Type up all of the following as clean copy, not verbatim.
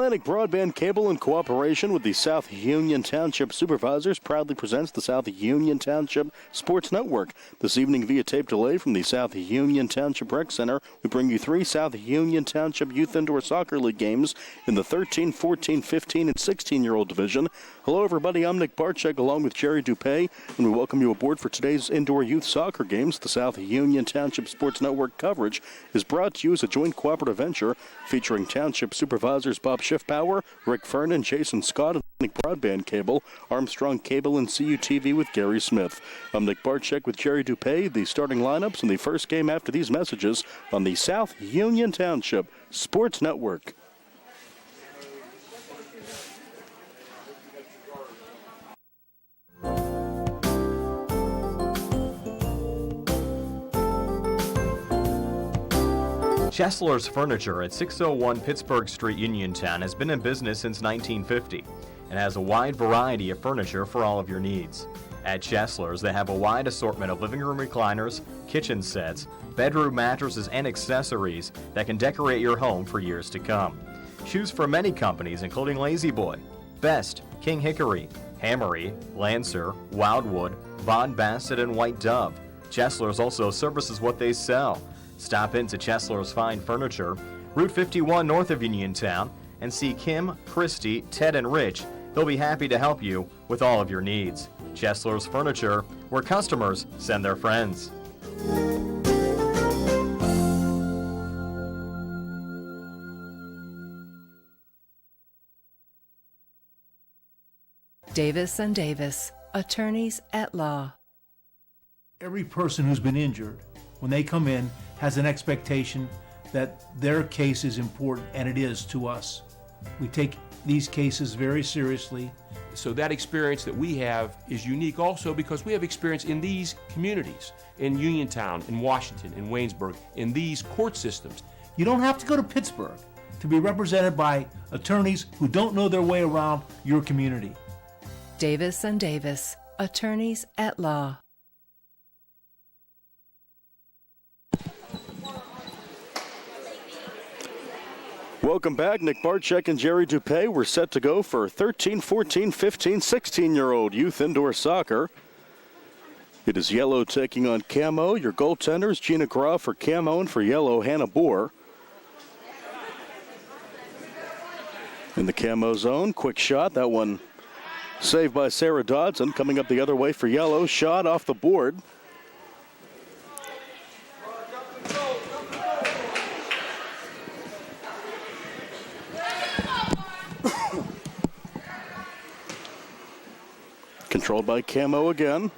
Atlantic Broadband Cable, in cooperation with the South Union Township Supervisors, proudly presents the South Union Township Sports Network. This evening, via tape delay from the South Union Township Rec Center, we bring you 3 South Union Township Youth Indoor Soccer League games in the 13, 14, 15, and 16-year-old division. Hello, everybody. I'm Nick Barczyk, along with Jerry Dupay, and we welcome you aboard for today's indoor youth soccer games. The South Union Township Sports Network coverage is brought to you as a joint cooperative venture featuring Township Supervisors Bob Schiffbauer, Rick Fernan, Jason Scott, and Broadband Cable, Armstrong Cable, and CUTV with Gary Smith. I'm Nick Barczyk with Jerry Dupay. The starting lineups in the first game after these messages on the South Union Township Sports Network. Chesler's Furniture at 601 Pittsburgh Street, Uniontown has been in business since 1950 and has a wide variety of furniture for all of your needs. At Chesler's, they have a wide assortment of living room recliners, kitchen sets, bedroom mattresses, and accessories that can decorate your home for years to come. Choose from many companies including La-Z-Boy, Best, King Hickory, Hammery, Lancer, Wildwood, Von Bassett, and White Dove. Chesler's also services what they sell. Stop into Chesler's Fine Furniture, Route 51 north of Uniontown, and see Kim, Christy, Ted, and Rich. They'll be happy to help you with all of your needs. Chesler's Furniture, where customers send their friends. Davis & Davis, attorneys at law. Every person who's been injured, when they come in, has an expectation that their case is important, and it is to us. We take these cases very seriously. So that experience that we have is unique also because we have experience in these communities, in Uniontown, in Washington, in Waynesburg, in these court systems. You don't have to go to Pittsburgh to be represented by attorneys who don't know their way around your community. Davis & Davis, attorneys at law. Welcome back. Nick Barczyk and Jerry Dupay. We're set to go for 13, 14, 15, 16-year-old youth indoor soccer. It is yellow taking on camo. Your goaltenders, Gina Groff for camo, and for yellow, Hannah Bohr. In the camo zone, quick shot. That one saved by Sarah Dodson. Coming up the other way for yellow. Shot off the board. Controlled by Camo again.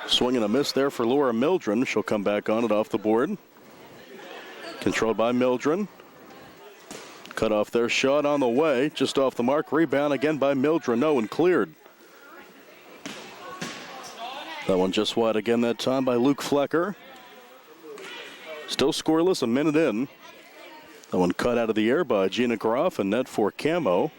Swing and a miss there for Laura Mildren. She'll come back on it off the board. Controlled by Mildren. Cut off their shot on the way. Just off the mark. Rebound again by Mildren. No, and cleared. That one just wide again that time by Luke Flecker. Still scoreless, a minute in. That one cut out of the air by Gina Groff, and net for Camo.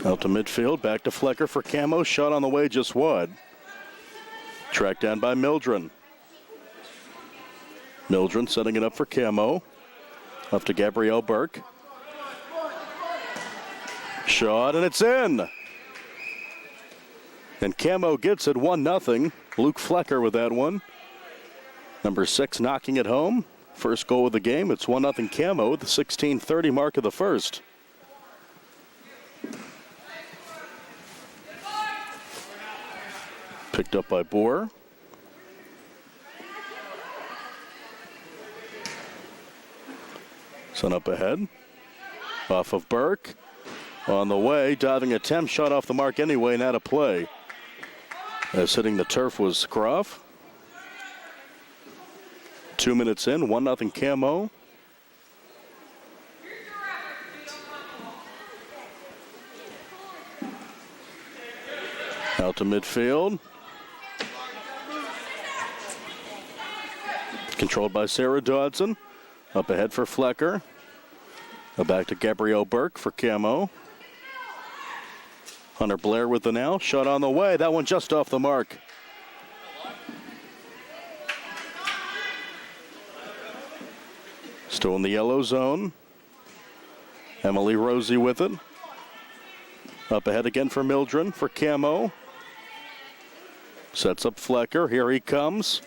Out to midfield, back to Flecker for Camo. Shot on the way, just wide. Tracked down by Mildren. Mildren setting it up for Camo. Up to Gabrielle Burke. Shot, and it's in. And Camo gets it 1-0. Luke Flecker with that one. Number 6 knocking it home. First goal of the game. It's 1-0 Camo at the 16:30 mark of the first. Picked up by Bohr. Sent up ahead. Off of Burke. On the way, diving attempt, shot off the mark anyway, and out of play. As hitting the turf was Groff. 2 minutes in, 1-0 Camo. Out to midfield. Controlled by Sarah Dodson. Up ahead for Flecker. Back to Gabrielle Burke for Camo. Hunter Blair with the now. Shot on the way. That one just off the mark. Still in the yellow zone. Emily Rosie with it. Up ahead again for Mildren, for Camo. Sets up Flecker. Here he comes.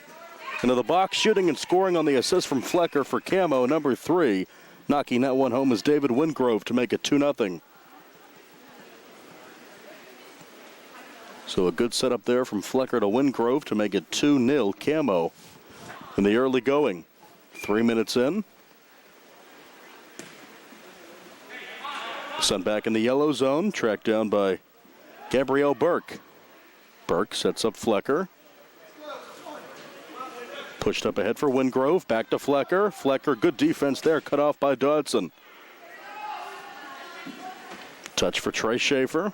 Into the box, shooting and scoring on the assist from Flecker for Camo, number 3. Knocking that one home is David Wingrove to make it 2-0. So a good setup there from Flecker to Wingrove to make it 2-0 Camo in the early going. 3 minutes in. Sent back in the yellow zone, tracked down by Gabrielle Burke. Burke sets up Flecker. Pushed up ahead for Wingrove, back to Flecker. Flecker, good defense there, cut off by Dodson. Touch for Trey Schaefer.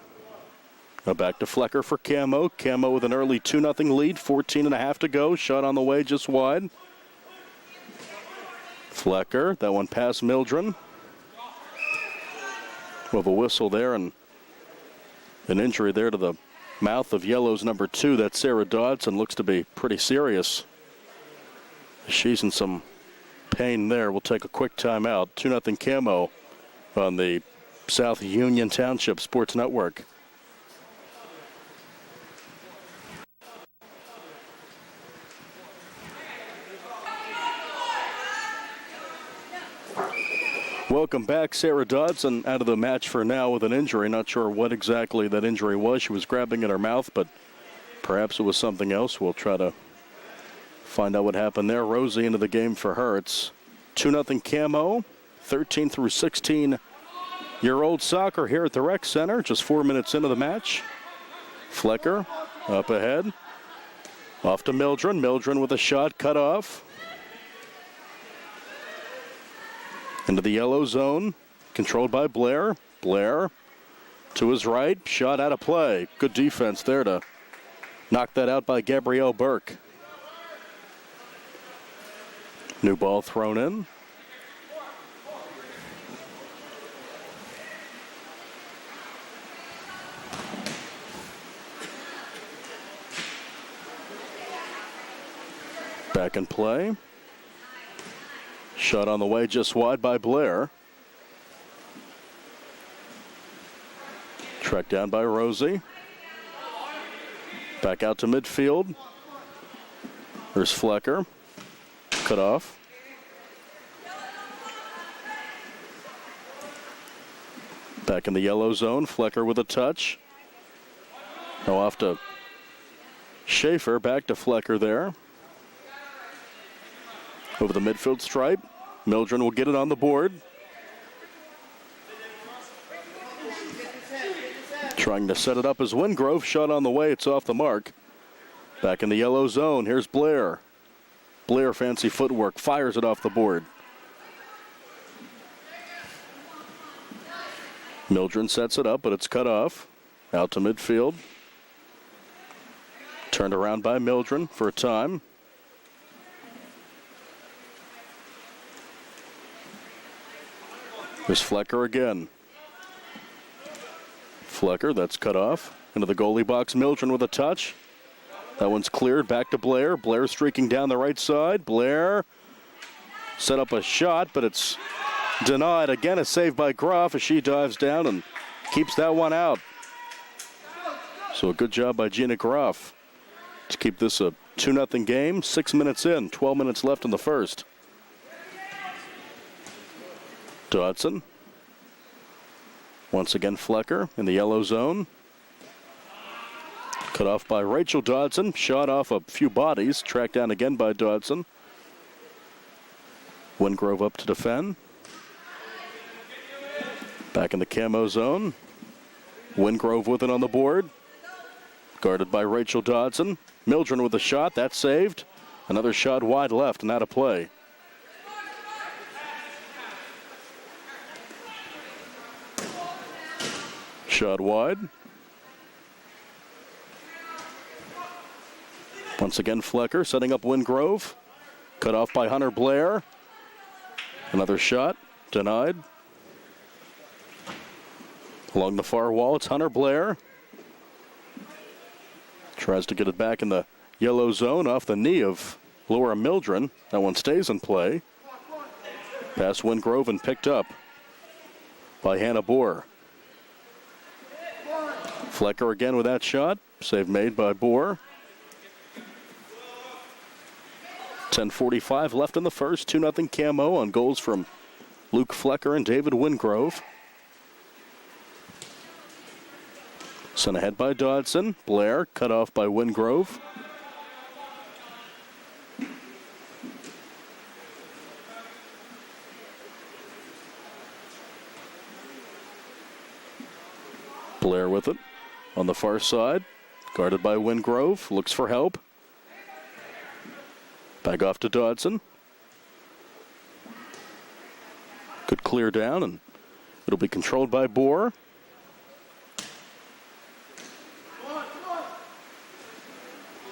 Now back to Flecker for Camo. Camo with an early 2-0 lead, 14.5 to go. Shot on the way, just wide. Flecker, that one past Mildren. With a whistle there and an injury there to the mouth of Yellow's number 2. That's Sarah Dodson. Looks to be pretty serious. She's in some pain there. We'll take a quick timeout. 2-0 Camo on the South Union Township Sports Network. Welcome back. Sarah Dodson out of the match for now with an injury. Not sure what exactly that injury was. She was grabbing at her mouth, but perhaps it was something else. We'll try to find out what happened there. Rosie into the game for her. It's 2-0 Camo. 13 through 16-year-old soccer here at the Rec Center. Just 4 minutes into the match. Flecker up ahead. Off to Mildren. Mildren with a shot cut off. Into the yellow zone, controlled by Blair. Blair to his right, shot out of play. Good defense there to knock that out by Gabrielle Burke. New ball thrown in. Back in play. Shot on the way, just wide by Blair. Tracked down by Rosie. Back out to midfield. There's Flecker. Cut off. Back in the yellow zone. Flecker with a touch. Now off to Schaefer. Back to Flecker there. Over the midfield stripe. Mildren will get it on the board. Trying to set it up as Wingrove. Shot on the way. It's off the mark. Back in the yellow zone. Here's Blair. Blair, fancy footwork. Fires it off the board. Mildren sets it up, but it's cut off. Out to midfield. Turned around by Mildren for a time. There's Flecker again. Flecker, that's cut off. Into the goalie box, Mildren with a touch. That one's cleared, back to Blair. Blair streaking down the right side. Blair set up a shot, but it's denied. Again, a save by Groff as she dives down and keeps that one out. So a good job by Gina Groff to keep this a 2-0 game. 6 minutes in, 12 minutes left in the first. Dodson. Once again, Flecker in the yellow zone. Cut off by Rachel Dodson. Shot off a few bodies. Tracked down again by Dodson. Wingrove up to defend. Back in the Camo zone. Wingrove with it on the board. Guarded by Rachel Dodson. Mildren with a shot. That's saved. Another shot wide left and out of play. Shot wide. Once again, Flecker setting up Wingrove. Cut off by Hunter Blair. Another shot denied. Along the far wall, it's Hunter Blair. Tries to get it back in the yellow zone off the knee of Laura Mildren. That one stays in play. Past Wingrove and picked up by Hannah Bohr. Flecker again with that shot. Save made by Bohr. 10:45 left in the first. 2-0 Camo on goals from Luke Flecker and David Wingrove. Sent ahead by Dodson. Blair cut off by Wingrove. Blair with it on the far side. Guarded by Wingrove. Looks for help. Back off to Dodson. Good clear down, and it'll be controlled by Bohr.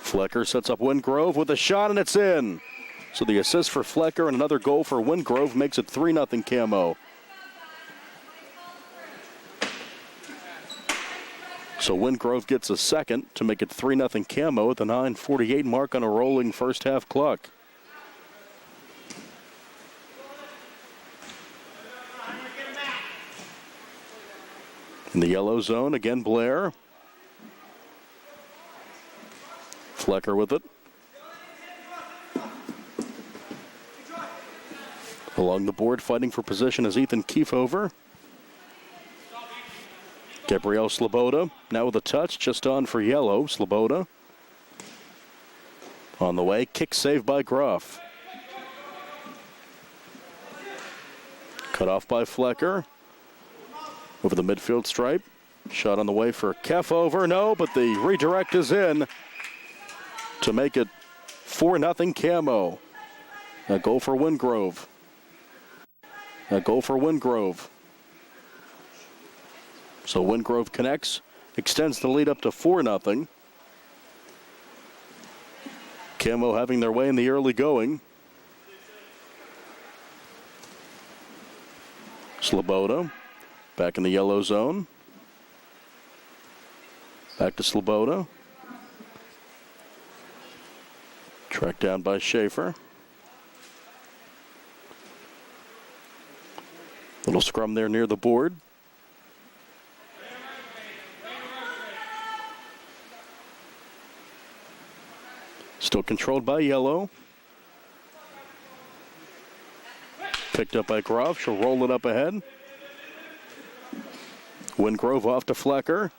Flecker sets up Wingrove with a shot, and it's in. So the assist for Flecker and another goal for Wingrove makes it 3-0 Camo. So Wingrove gets a second to make it 3-0 Camo at the 9:48 mark on a rolling first half clock. In the yellow zone, again Blair. Flecker with it. Along the board, fighting for position is Ethan Kiefover. Gabrielle Sloboda now with a touch, just on for yellow. Sloboda on the way, kick saved by Groff. Cut off by Flecker. Over the midfield stripe. Shot on the way for Kefauver. No, but the redirect is in to make it 4-0 Camo. A goal for Wingrove. A goal for Wingrove. So Wingrove connects, extends the lead up to 4-0. Camo having their way in the early going. Sloboda back in the yellow zone. Back to Sloboda. Tracked down by Schaefer. Little scrum there near the board. Still controlled by yellow. Picked up by Groff. She'll roll it up ahead. Wingrove off to Flecker.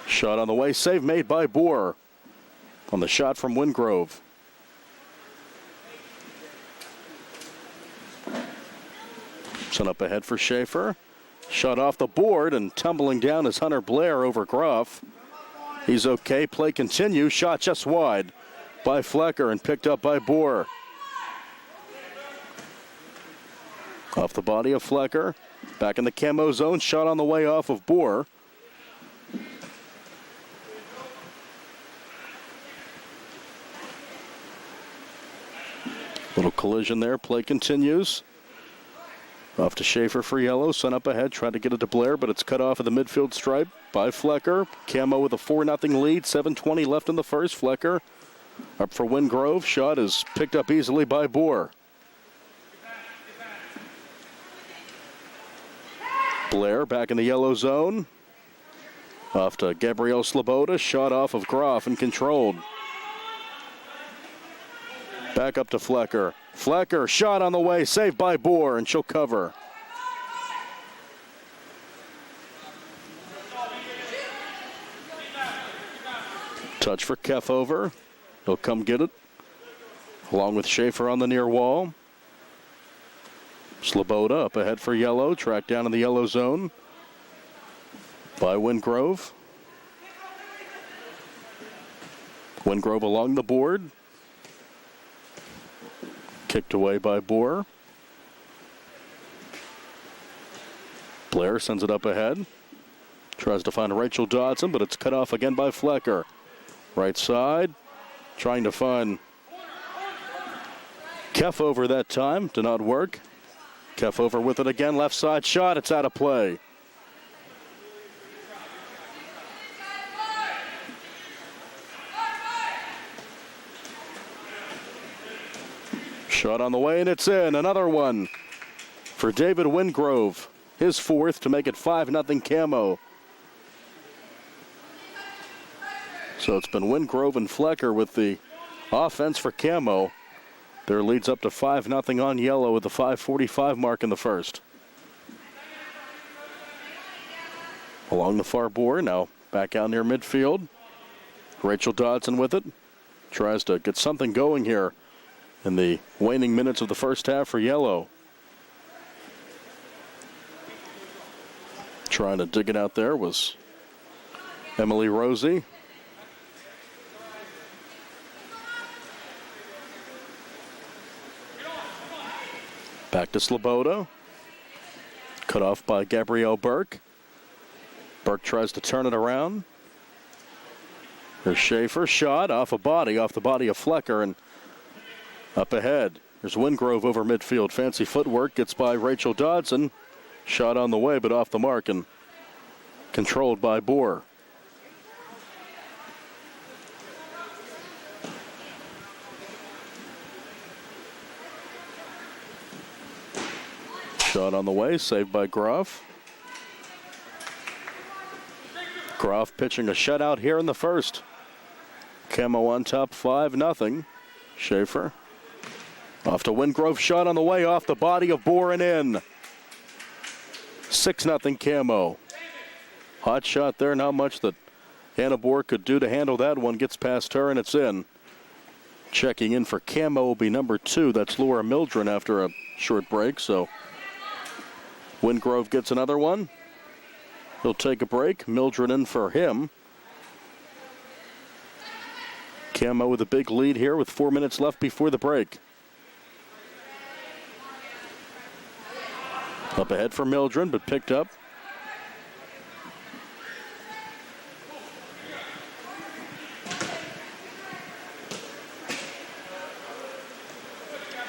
Shot on the way. Save made by Bohr on the shot from Wingrove. Sent up ahead for Schaefer. Shot off the board, and tumbling down is Hunter Blair over Groff. He's okay. Play continues. Shot just wide by Flecker and picked up by Bohr. Off the body of Flecker. Back in the Camo zone. Shot on the way off of Bohr. Little collision there. Play continues. Off to Schaefer for yellow. Sent up ahead. Tried to get it to Blair, but it's cut off at the midfield stripe by Flecker. Camo with a 4-0 lead. 7:20 left in the first. Flecker up for Wingrove. Shot is picked up easily by Bohr. Blair back in the yellow zone. Off to Gabrielle Sloboda. Shot off of Groff and controlled. Back up to Flecker. Flecker, shot on the way, saved by Bohr, and she'll cover. Touch for Kefauver. He'll come get it. Along with Schaefer on the near wall. Sloboda up ahead for yellow. Tracked down in the yellow zone by Wingrove. Wingrove along the board. Kicked away by Bohr. Blair sends it up ahead. Tries to find Rachel Dodson, but it's cut off again by Flecker. Right side. Trying to find Kefauver that time. Did not work. Kefauver with it again. Left side shot. It's out of play. Shot on the way, and it's in. Another one for David Wingrove. His fourth to make it 5-0 Camo. So it's been Wingrove and Flecker with the offense for Camo. Their lead's up to 5-0 on Yellow with the 5:45 mark in the first. Along the far board, now back out near midfield. Rachel Dodson with it. Tries to get something going here in the waning minutes of the first half for Yellow. Trying to dig it out there was Emily Rosie. Back to Sloboda. Cut off by Gabrielle Burke. Burke tries to turn it around. There's Schaefer. Shot off the body of Flecker, and up ahead. There's Wingrove over midfield. Fancy footwork. Gets by Rachel Dodson. Shot on the way, but off the mark and controlled by Boer. Shot on the way, saved by Groff. Groff pitching a shutout here in the first. Camo on top, 5-0. Schaefer. Off to Wingrove, shot on the way, off the body of Boer and in. 6-0 Camo. Hot shot there, not much that Hannah Boer could do to handle that one. Gets past her and it's in. Checking in for Camo will be number 2. That's Laura Mildren after a short break, so Wingrove gets another one. He'll take a break. Mildred in for him. Camo with a big lead here with 4 minutes left before the break. Up ahead for Mildred, but picked up.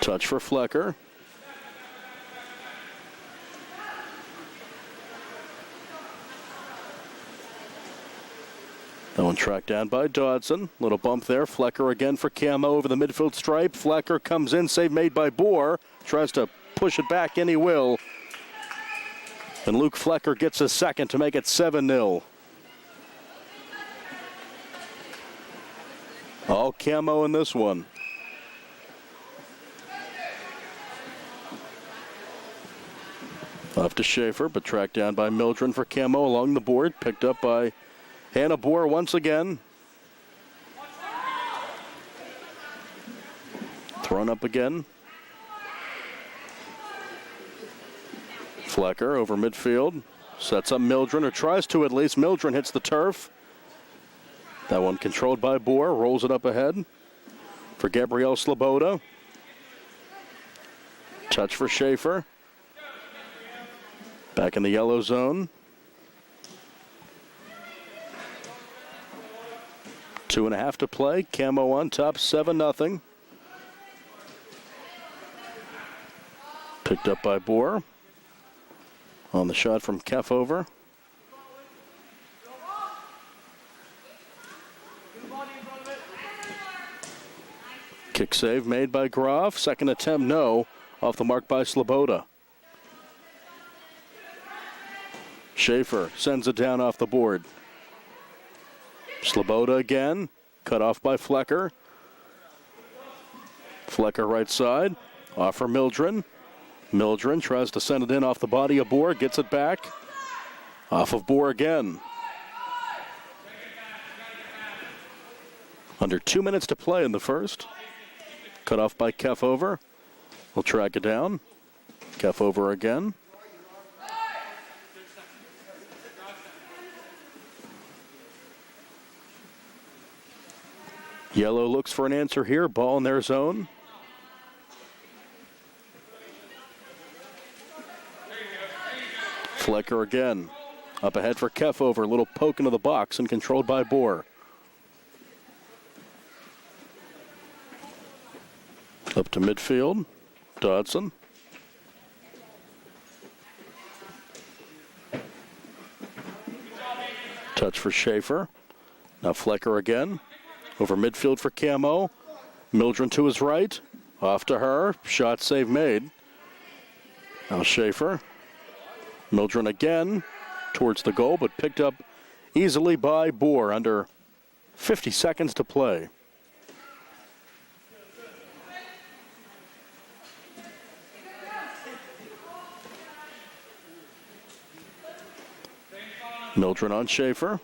Touch for Flecker. That one tracked down by Dodson. Little bump there. Flecker again for Camo over the midfield stripe. Flecker comes in. Save made by Boer. Tries to push it back, and he will. And Luke Flecker gets a second to make it 7-0. All Camo in this one. Off to Schaefer, but tracked down by Mildren for Camo along the board. Picked up by Hannah Boer once again. Thrown up again. Flecker over midfield. Sets up Mildren, or tries to at least. Mildren hits the turf. That one controlled by Boer. Rolls it up ahead for Gabrielle Sloboda. Touch for Schaefer. Back in the yellow zone. 2.5 to play. Camo on top, 7-0. Picked up by Boer. On the shot from Keffover. Kick save made by Groff. Second attempt, no. Off the mark by Sloboda. Schaefer sends it down off the board. Sloboda again. Cut off by Flecker. Flecker right side. Off for Mildren. Mildren tries to send it in off the body of Boer. Gets it back. Off of Boer again. Under 2 minutes to play in the first. Cut off by Keffover. We'll track it down. Keffover again. Yellow looks for an answer here. Ball in their zone. Flecker again. Up ahead for Keffover. Little poke into the box and controlled by Boer. Up to midfield. Dodson. Touch for Schaefer. Now Flecker again. Over midfield for Camo. Mildren to his right. Off to her. Shot save made. Now Schaefer. Mildren again towards the goal, but picked up easily by Boer under 50 seconds to play. Mildren on Schaefer.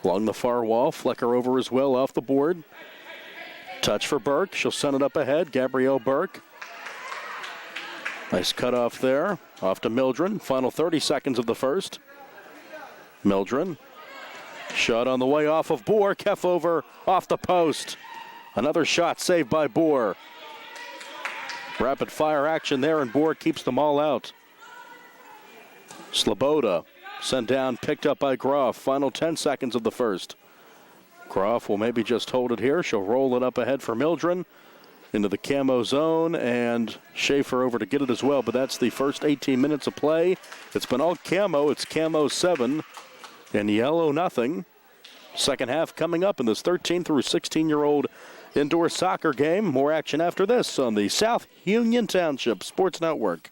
Along the far wall. Flecker over as well off the board. Touch for Burke. She'll send it up ahead. Gabrielle Burke. Nice cutoff there. Off to Mildren. Final 30 seconds of the first. Mildren. Shot on the way off of Boer. Kefauver off the post. Another shot saved by Boer. Rapid fire action there, and Boer keeps them all out. Sloboda sent down, picked up by Groff. Final 10 seconds of the first. Groff will maybe just hold it here. She'll roll it up ahead for Mildren into the camo zone, and Schaefer over to get it as well. But that's the first 18 minutes of play. It's been all camo. It's camo 7 and yellow nothing. Second half coming up in this 13 through 16-year-old indoor soccer game. More action after this on the South Union Township Sports Network.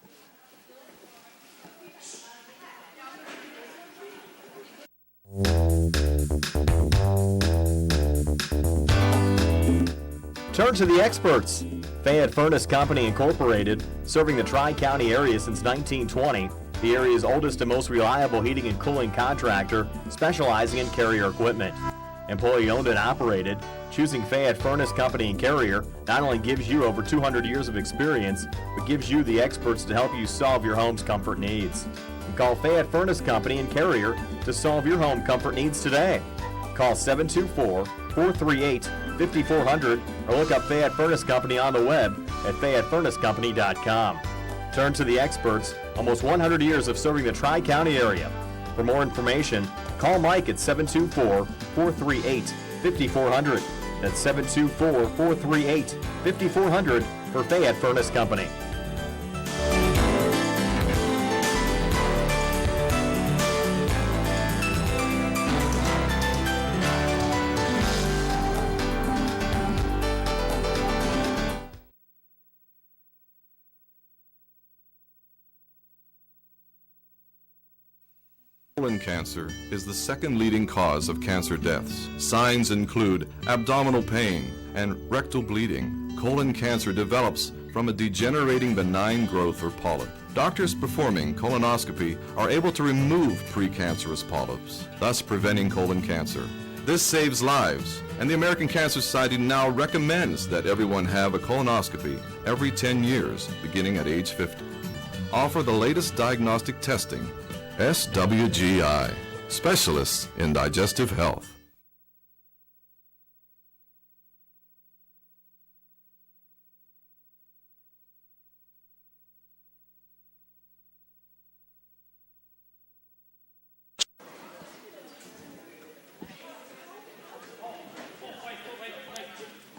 Turn to the experts. Fayette Furnace Company Incorporated, serving the Tri-County area since 1920. The area's oldest and most reliable heating and cooling contractor, specializing in Carrier equipment. Employee owned and operated, choosing Fayette Furnace Company and Carrier not only gives you over 200 years of experience, but gives you the experts to help you solve your home's comfort needs. Call Fayette Furnace Company and Carrier to solve your home comfort needs today. Call 724-438-5400 or look up Fayette Furnace Company on the web at FayetteFurnaceCompany.com. Turn to the experts, almost 100 years of serving the Tri-County area. For more information, call Mike at 724-438-5400. That's 724-438-5400 for Fayette Furnace Company. Colon cancer is the second leading cause of cancer deaths. Signs include abdominal pain and rectal bleeding. Colon cancer develops from a degenerating benign growth or polyp. Doctors performing colonoscopy are able to remove precancerous polyps, thus preventing colon cancer. This saves lives, and the American Cancer Society now recommends that everyone have a colonoscopy every 10 years, beginning at age 50. Offer the latest diagnostic testing. SWGI, specialists in digestive health.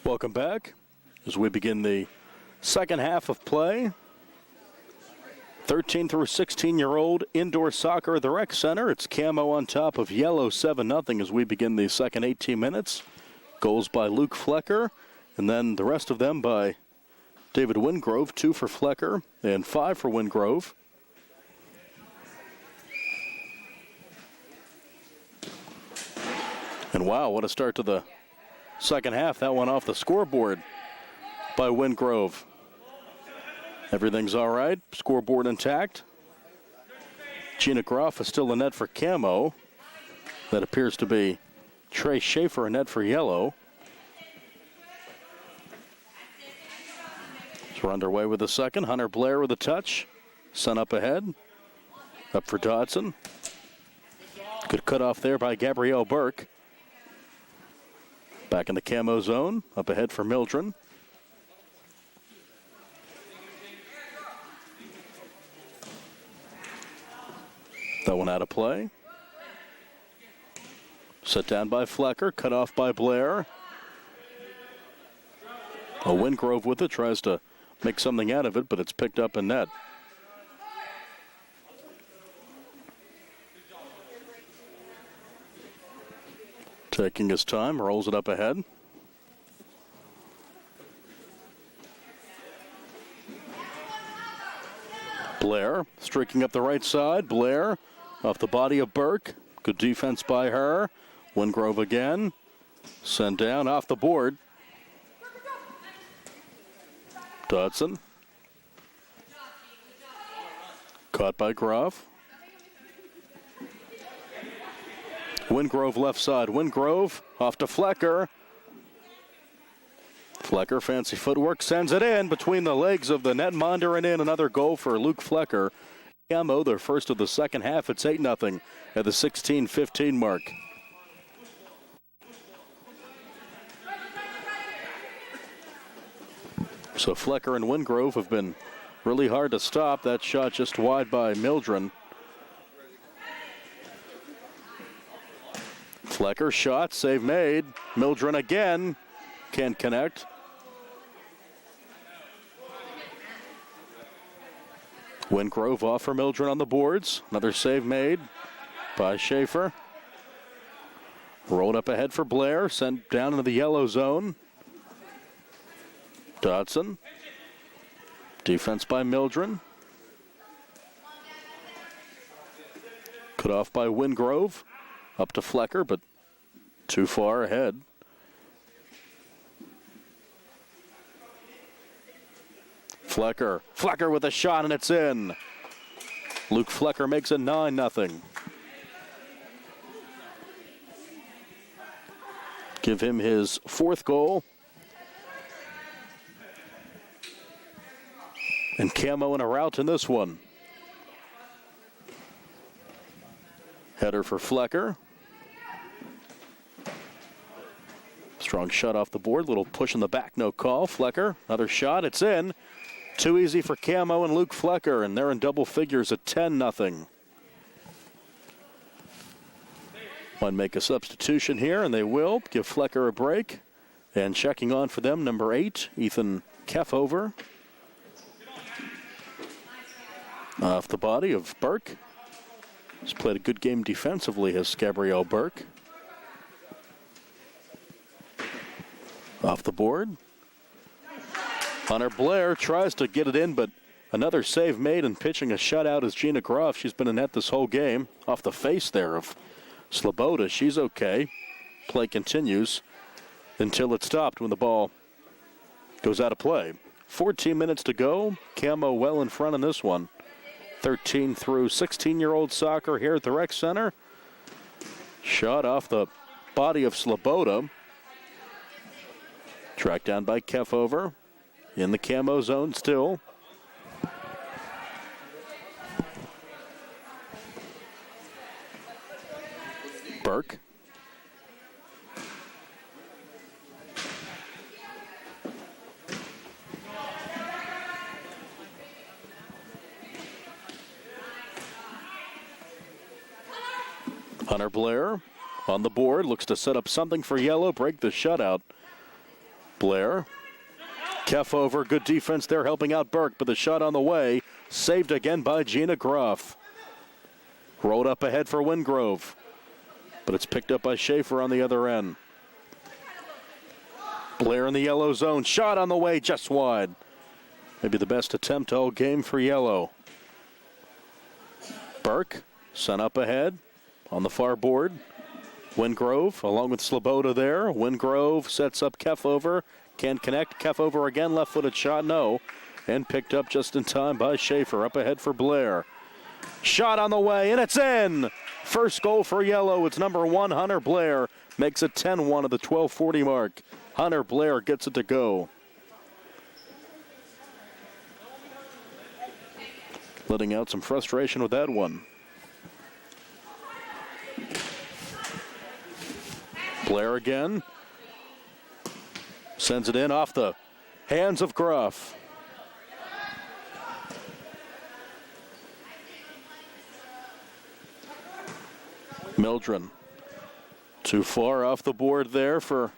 Welcome back as we begin the second half of play. 13 through 16-year-old indoor soccer at the rec center. It's camo on top of yellow 7-0 as we begin the second 18 minutes. Goals by Luke Flecker, and then the rest of them by David Wingrove. 2 for Flecker and 5 for Wingrove. And wow, what a start to the second half. That one off the scoreboard by Wingrove. Everything's all right. Scoreboard intact. Gina Groff is still in net for camo. That appears to be Trey Schaefer in net for yellow. So we're underway with the second. Hunter Blair with a touch. Sun up ahead. Up for Dodson. Good cutoff there by Gabrielle Burke. Back in the camo zone. Up ahead for Mildren. That one out of play. Set down by Flecker, cut off by Blair. Wingrove with it, tries to make something out of it, but it's picked up in net. Taking his time, rolls it up ahead. Blair streaking up the right side. Blair off the body of Burke. Good defense by her. Wingrove again. Sent down off the board. Dodson. Caught by Groff. Wingrove left side. Wingrove off to Flecker. Flecker, fancy footwork, sends it in between the legs of the netminder and in. Another goal for Luke Flecker. Camo, their first of the second half. It's 8-0 at the 16-15 mark. So Flecker and Wingrove have been really hard to stop. That shot just wide by Mildren. Flecker shot, save made. Mildren again, can't connect. Wingrove off for Mildren on the boards. Another save made by Schaefer. Rolled up ahead for Blair, sent down into the yellow zone. Dodson. Defense by Mildren. Cut off by Wingrove. Up to Flecker, but too far ahead. Flecker with a shot, and it's in. Luke Flecker makes it 9-0. Give him his fourth goal. And Camo in a rout in this one. Header for Flecker. Strong shot off the board. Little push in the back, no call. Flecker, another shot. It's in. Too easy for Camo and Luke Flecker, and they're in double figures at 10-0. Might make a substitution here, and they will. Give Flecker a break. And checking on for them, number 8, Ethan Keffover. Off the body of Burke. He's played a good game defensively, has Gabrielle Burke. Off the board. Hunter Blair tries to get it in, but another save made, and pitching a shutout is Gina Groff. She's been in net this whole game. Off the face there of Sloboda. She's okay. Play continues until it's stopped when the ball goes out of play. 14 minutes to go. Camo well in front in this one. 13 through 16-year-old soccer here at the Rec Center. Shot off the body of Sloboda. Tracked down by Keffover. In the Camo zone still. Burke. Hunter Blair on the board, looks to set up something for yellow, break the shutout. Blair. Keffover, good defense there, helping out Burke, but the shot on the way, saved again by Gina Groff. Rolled up ahead for Wingrove, but it's picked up by Schaefer on the other end. Blair in the yellow zone, shot on the way, just wide. Maybe the best attempt all game for yellow. Burke, sent up ahead on the far board. Wingrove, along with Sloboda there. Wingrove sets up Keffover. Can't connect. Keffover again, left-footed shot, no. And picked up just in time by Schaefer. Up ahead for Blair. Shot on the way, and it's in! First goal for yellow. It's number 1, Hunter Blair. Makes it 10-1 at the 12:40 mark. Hunter Blair gets it to go. Letting out some frustration with that one. Blair again. Sends it in off the hands of Groff. Mildren. Too far off the board there for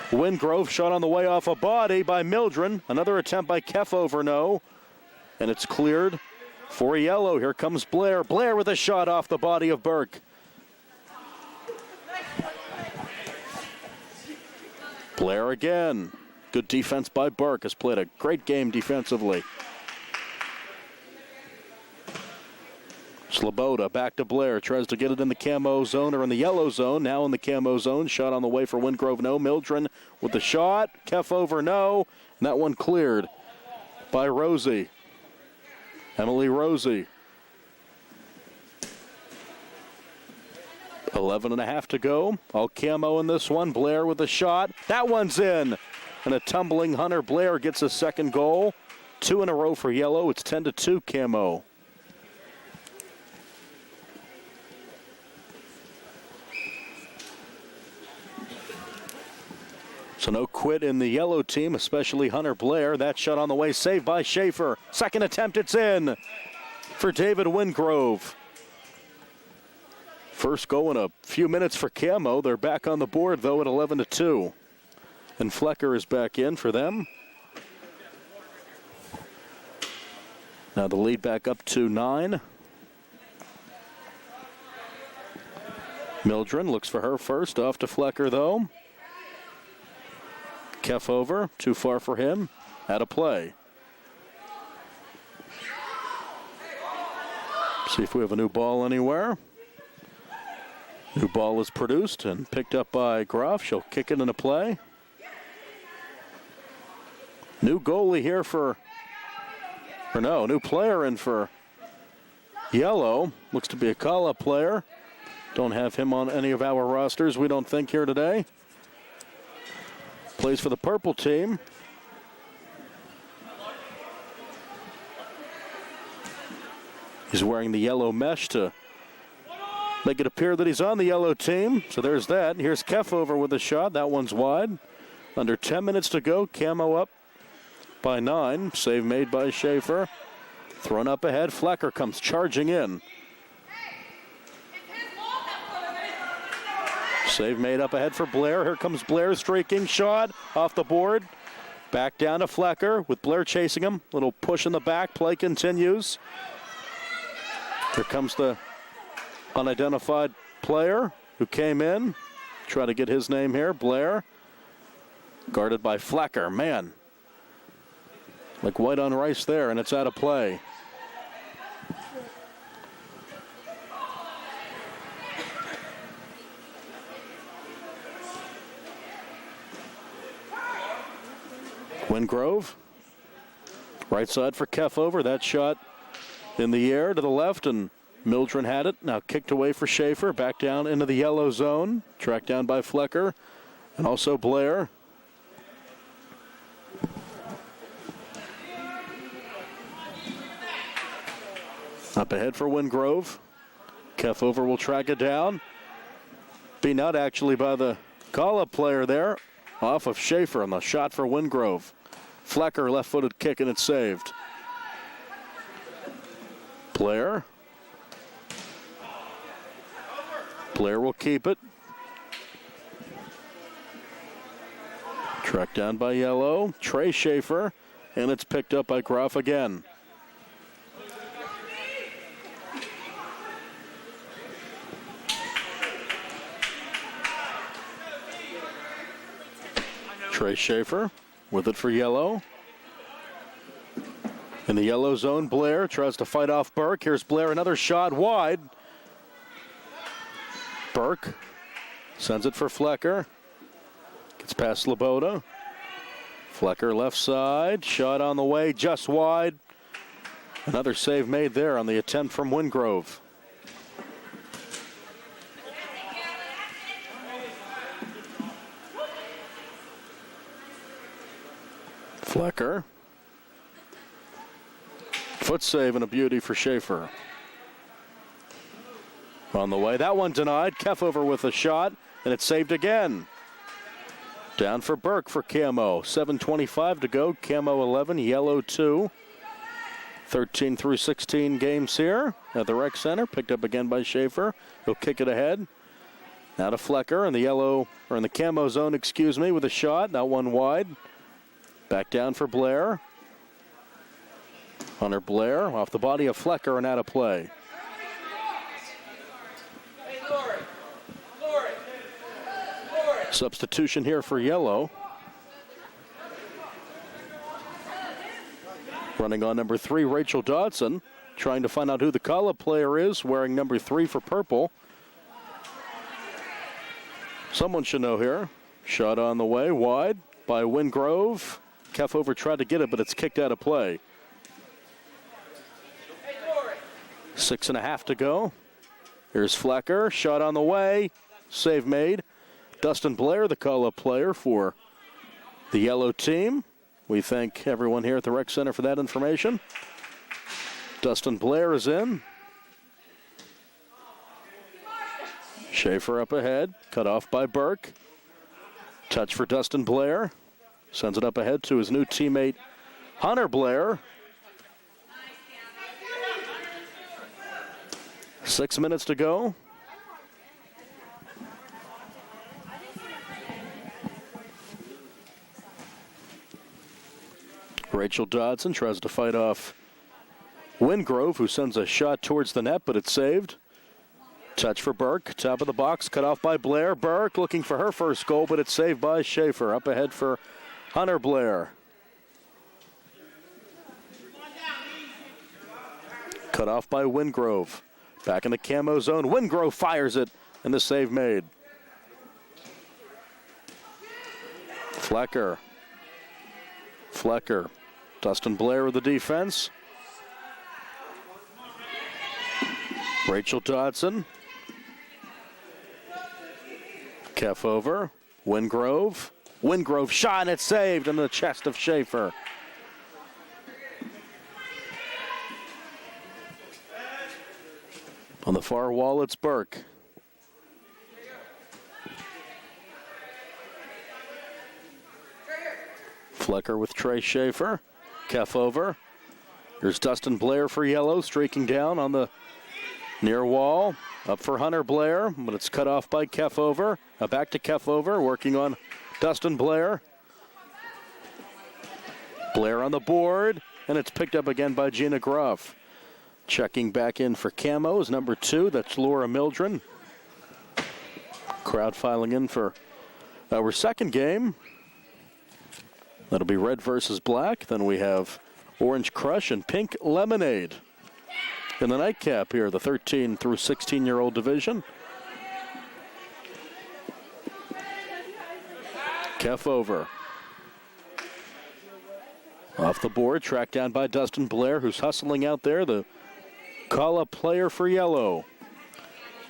Wingrove. Shot on the way off a body by Mildren. Another attempt by Keffover, no. And it's cleared for yellow. Here comes Blair. Blair with a shot off the body of Burke. Blair again. Good defense by Burke. Has played a great game defensively. Sloboda back to Blair. Tries to get it in the camo zone or in the yellow zone. Now in the camo zone. Shot on the way for Wingrove. No. Mildren with the shot. Keff over. No. And that one cleared by Rosie. Emily Rosie. 11.5 to go. All camo in this one. Blair with the shot. That one's in. And a tumbling Hunter Blair gets a second goal. 2 in a row for yellow. It's 10-2 camo. So no quit in the yellow team, especially Hunter Blair. That shot on the way, saved by Schaefer. Second attempt, it's in for David Wingrove. First goal in a few minutes for camo. They're back on the board, though, at 11-2. And Flecker is back in for them. Now the lead back up to 9. Mildren looks for her first. Off to Flecker, though. Keff over. Too far for him. Out of play. See if we have a new ball anywhere. New ball is produced and picked up by Groff. She'll kick it into play. New goalie here new player in for yellow. Looks to be a call-up player. Don't have him on any of our rosters, we don't think, here today. Plays for the purple team. He's wearing the yellow mesh to make it appear that he's on the yellow team. So there's that. Here's Keff over with a shot. That one's wide. Under 10 minutes to go. Camo up by 9. Save made by Schaefer. Thrown up ahead. Flecker comes charging in. Save made up ahead for Blair. Here comes Blair, streaking shot off the board. Back down to Flecker with Blair chasing him. Little push in the back. Play continues. Here comes the unidentified player who came in. Try to get his name here. Blair. Guarded by Flecker. Man. Like white on rice there, and it's out of play. Wingrove. Right side for Keff over. That shot in the air to the left, and Mildren had it. Now kicked away for Schaefer. Back down into the yellow zone. Tracked down by Flecker and also Blair. Up ahead for Wingrove. Keff over will track it down. Beaten out actually by the call-up player there. Off of Schaefer on the shot for Wingrove. Flecker left-footed kick and it's saved. Blair. Blair will keep it. Tracked down by yellow. Trey Schaefer. And it's picked up by Groff again. Trey Schaefer with it for yellow. In the yellow zone, Blair tries to fight off Burke. Here's Blair, another shot wide. Burke sends it for Flecker. Gets past Sloboda. Flecker left side, shot on the way, just wide. Another save made there on the attempt from Wingrove. Flecker. Foot save and a beauty for Schaefer. On the way, that one denied. Keff over with a shot, and it's saved again. Down for Burke for camo. 7:25 to go. Camo 11, yellow 2. 13 through 16 games here at the rec center. Picked up again by Schaefer. He'll kick it ahead. Now to Flecker in the yellow, or in the camo zone, excuse me, with a shot. That one wide. Back down for Blair. Hunter Blair off the body of Flecker and out of play. Substitution here for yellow. Running on number 3, Rachel Dodson. trying to find out who the Kala player is, wearing number 3 for purple. Someone should know here. Shot on the way, wide by Wingrove. Kefauver tried to get it, but it's kicked out of play. 6.5 to go. Here's Flecker, shot on the way, save made. Dustin Blair, the Kala player for the yellow team. We thank everyone here at the Rec Center for that information. Dustin Blair is in. Schaefer up ahead, cut off by Burke. Touch for Dustin Blair. Sends it up ahead to his new teammate, Hunter Blair. 6 minutes to go. Rachel Dodson tries to fight off Wingrove, who sends a shot towards the net, but it's saved. Touch for Burke, top of the box, cut off by Blair. Burke looking for her first goal, but it's saved by Schaefer. Up ahead for Hunter Blair. Cut off by Wingrove. Back in the camo zone. Wingrove fires it, and the save made. Flecker. Dustin Blair with the defense. Rachel Dodson. Kefauver. Wingrove. Wingrove shot, and it's saved in the chest of Schaefer. On the far wall, it's Burke. Flecker with Trey Schaefer. Kefauver. Here's Dustin Blair for yellow, streaking down on the near wall. Up for Hunter Blair, but it's cut off by Kefauver. Back to Kefauver, working on Dustin Blair. Blair on the board, and it's picked up again by Gina Groff. Checking back in for camo is number 2. That's Laura Mildren. Crowd filing in for our second game. That'll be red versus black. Then we have Orange Crush and Pink Lemonade in the nightcap here, the 13 through 16-year-old division. Kefauver. Off the board, tracked down by Dustin Blair, who's hustling out there, the Kala player for yellow.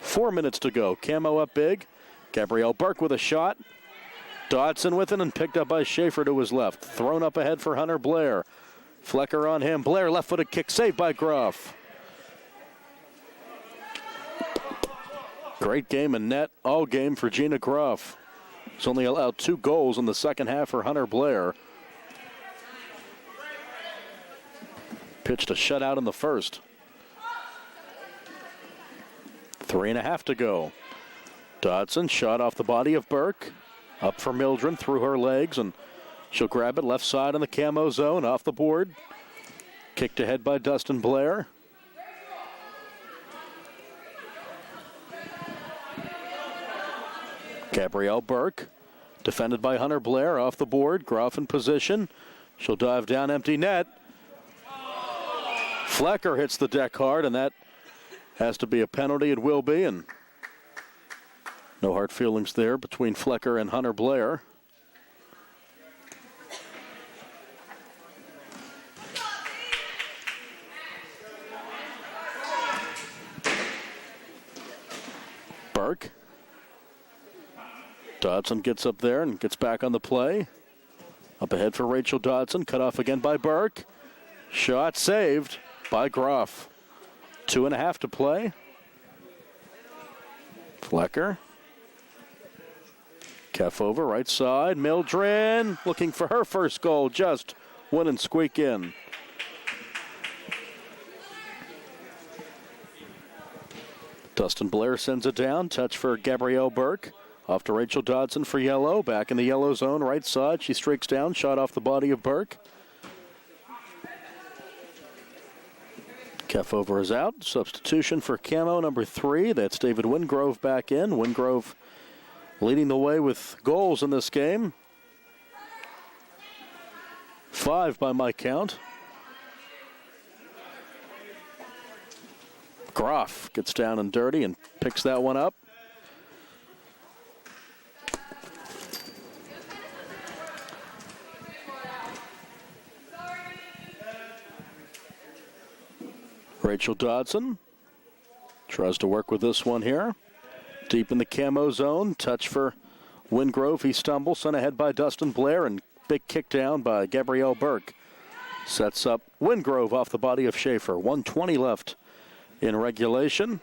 4 minutes to go. Camo up big. Gabrielle Burke with a shot. Dodson with it and picked up by Schaefer to his left. Thrown up ahead for Hunter Blair. Flecker on him. Blair left-footed kick saved by Groff. Great game and net all game for Gina Groff. She's only allowed 2 goals in the second half for Hunter Blair. Pitched a shutout in the first. 3.5 to go. Dodson shot off the body of Burke. Up for Mildren through her legs, and she'll grab it left side in the camo zone off the board. Kicked ahead by Dustin Blair. Gabrielle Burke, defended by Hunter Blair, off the board. Groff in position. She'll dive down, empty net. Flecker hits the deck hard, and that has to be a penalty. It will be, and no hard feelings there between Flecker and Hunter Blair. Burke. Dodson gets up there and gets back on the play. Up ahead for Rachel Dodson. Cut off again by Burke. Shot saved by Groff. 2.5 to play. Flecker. Kefauver, right side. Mildren looking for her first goal. Just win and squeak in. Dustin Blair sends it down. Touch for Gabrielle Burke. Off to Rachel Dodson for yellow. Back in the yellow zone, right side. She streaks down. Shot off the body of Burke. Kefauver is out. Substitution for camo number 3. That's David Wingrove back in. Wingrove leading the way with goals in this game. 5 by my count. Groff gets down and dirty and picks that one up. Rachel Dodson tries to work with this one here. Deep in the camo zone. Touch for Wingrove. He stumbles. Sent ahead by Dustin Blair, and big kick down by Gabrielle Burke. Sets up Wingrove off the body of Schaefer. 1:20 left in regulation.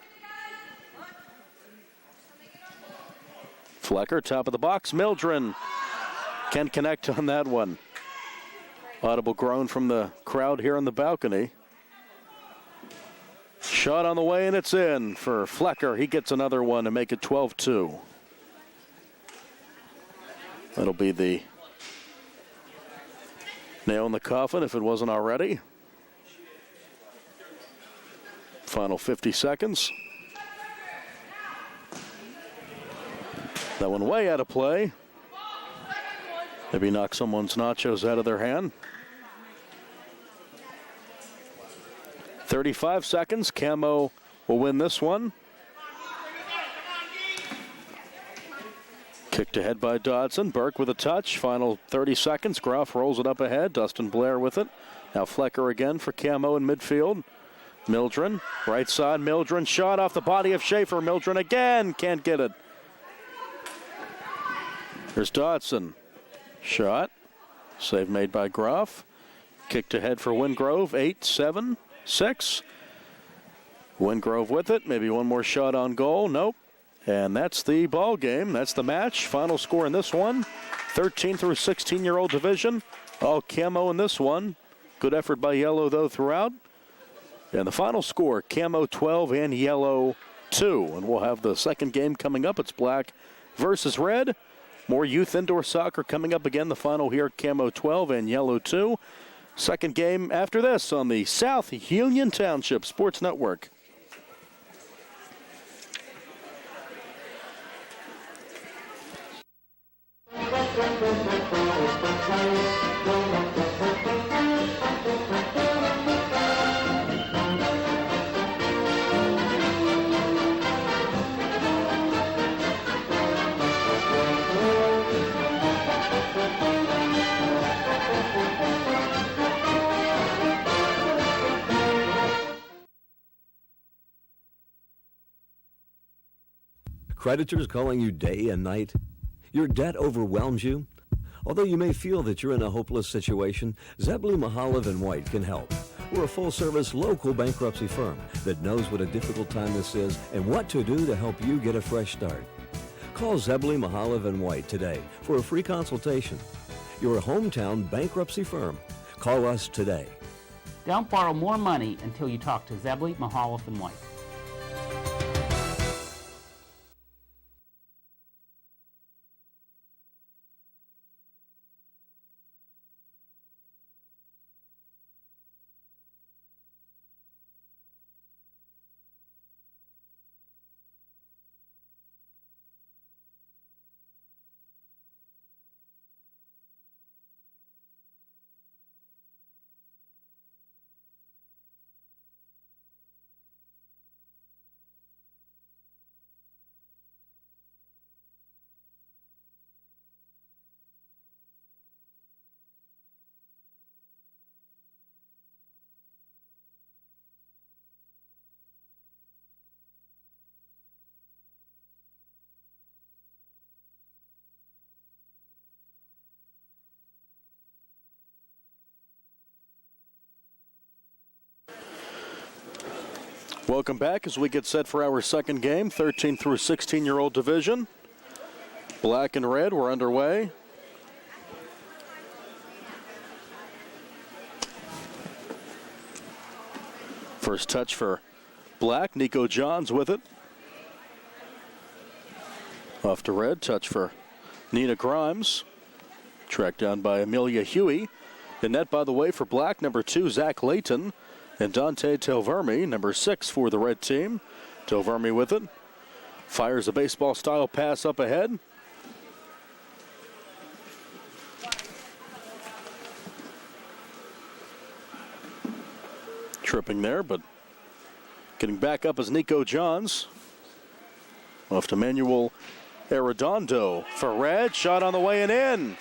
Flecker, top of the box. Mildren can't connect on that one. Audible groan from the crowd here on the balcony. Shot on the way, and it's in for Flecker. He gets another one to make it 12-2. That'll be the nail in the coffin if it wasn't already. Final 50 seconds. That one way out of play. Maybe knock someone's nachos out of their hand. 35 seconds. Camo will win this one. Kicked ahead by Dodson. Burke with a touch. Final 30 seconds. Groff rolls it up ahead. Dustin Blair with it. Now Flecker again for Camo in midfield. Mildren, right side. Mildren shot off the body of Schaefer. Mildren again. Can't get it. Here's Dodson. Shot. Save made by Groff. Kicked ahead for Wingrove. 8-7-6. Wingrove with it. Maybe one more shot on goal. Nope. And that's the ball game. That's the match. Final score in this one. 13 through 16-year-old division. All Camo in this one. Good effort by Yellow, though, throughout. And the final score, Camo 12 and Yellow 2. And we'll have the second game coming up. It's Black versus Red. More youth indoor soccer coming up again. The final here, Camo 12 and Yellow 2. Second game after this on the South Union Township Sports Network. Creditors calling you day and night? Your debt overwhelms you? Although you may feel that you're in a hopeless situation, Zebley, Mahalev & White can help. We're a full-service local bankruptcy firm that knows what a difficult time this is and what to do to help you get a fresh start. Call Zebley, Mahalev & White today for a free consultation. Your hometown bankruptcy firm. Call us today. Don't borrow more money until you talk to Zebley, Mahalev & White. Welcome back as we get set for our second game, 13 through 16-year-old division. Black and red, we're underway. First touch for Black, Nico Johns with it. Off to red, touch for Nina Grimes. Tracked down by Amelia Huey. The net, by the way, for Black, number 2, Zach Layton. And Dante Telvermi, number 6 for the red team. Telvermi with it. Fires a baseball-style pass up ahead. Tripping there, but Getting back up is Nico Johns. Off to Manuel Arredondo for Red. Shot on the way and in.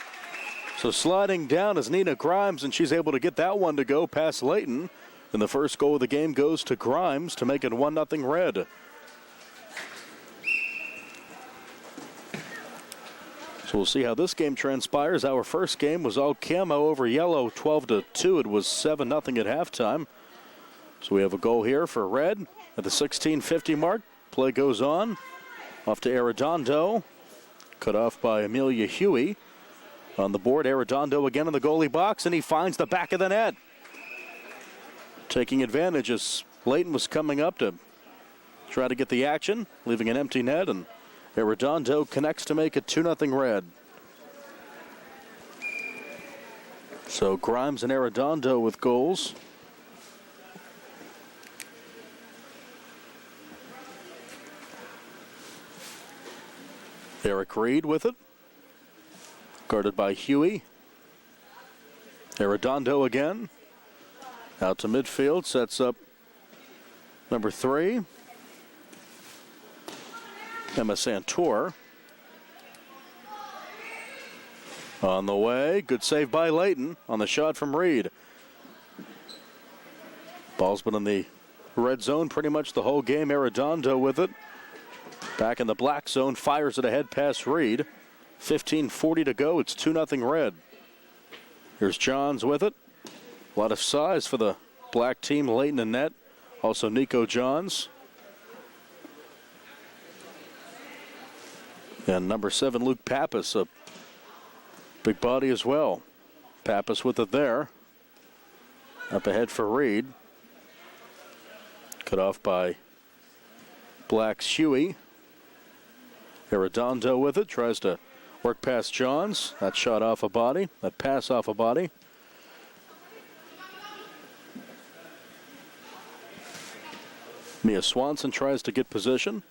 So sliding down is Nina Grimes, and she's able to get that one to go past Layton. And the first goal of the game goes to Grimes to make it 1-0 Red. So we'll see how this game transpires. Our first game was all camo over yellow, 12-2. It was 7-0 at halftime. So we have a goal here for Red at the 16:50 mark. Play goes on. Off to Arredondo. Cut off by Amelia Huey. On the board, Arredondo again in the goalie box, and he finds the back of the net. Taking advantage as Layton was coming up to try to get the action, leaving an empty net, and Arredondo connects to make it 2-0 Red. So Grimes and Arredondo with goals. Eric Reed with it. Guarded by Huey. Arredondo again. Out to midfield. Sets up number 3. Emma Santor. On the way. Good save by Layton on the shot from Reed. Ball's been in the red zone pretty much the whole game. Arredondo with it. Back in the black zone, fires it ahead past Reed. 15:40 to go. It's 2-0 Red. Here's Johns with it. A lot of size for the black team. Layton in net. Also Nico Johns. And number 7, Luke Pappas, a big body as well. Pappas with it there. Up ahead for Reed. Cut off by Black's Huey. Arredondo with it, tries to work past Johns. That shot off a body, that pass off a body. Mia Swanson tries to get position.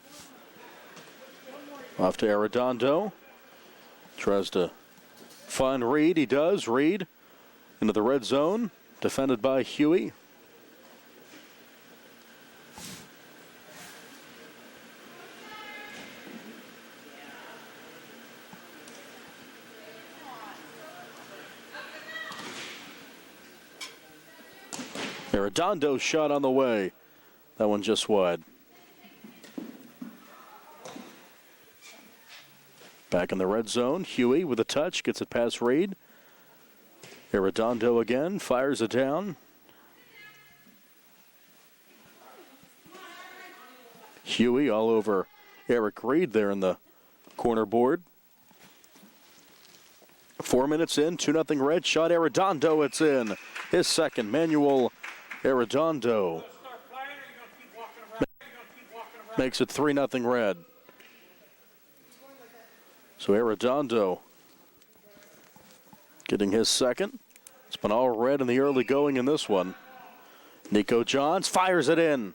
Off to Arredondo. Tries to find Reed, he does. Reed into the red zone, defended by Huey. Arredondo shot on the way. That one just wide. Back in the red zone. Huey with a touch. Gets it past Reed. Arredondo again. Fires it down. Huey all over Eric Reed there in the corner board. 4 minutes in. 2-0 Red. Shot Arredondo. It's in. His second. Manuel Arredondo makes it 3-0 Red. So Arredondo getting his second. It's been all red in the early going in this one. Nico Johns fires it in.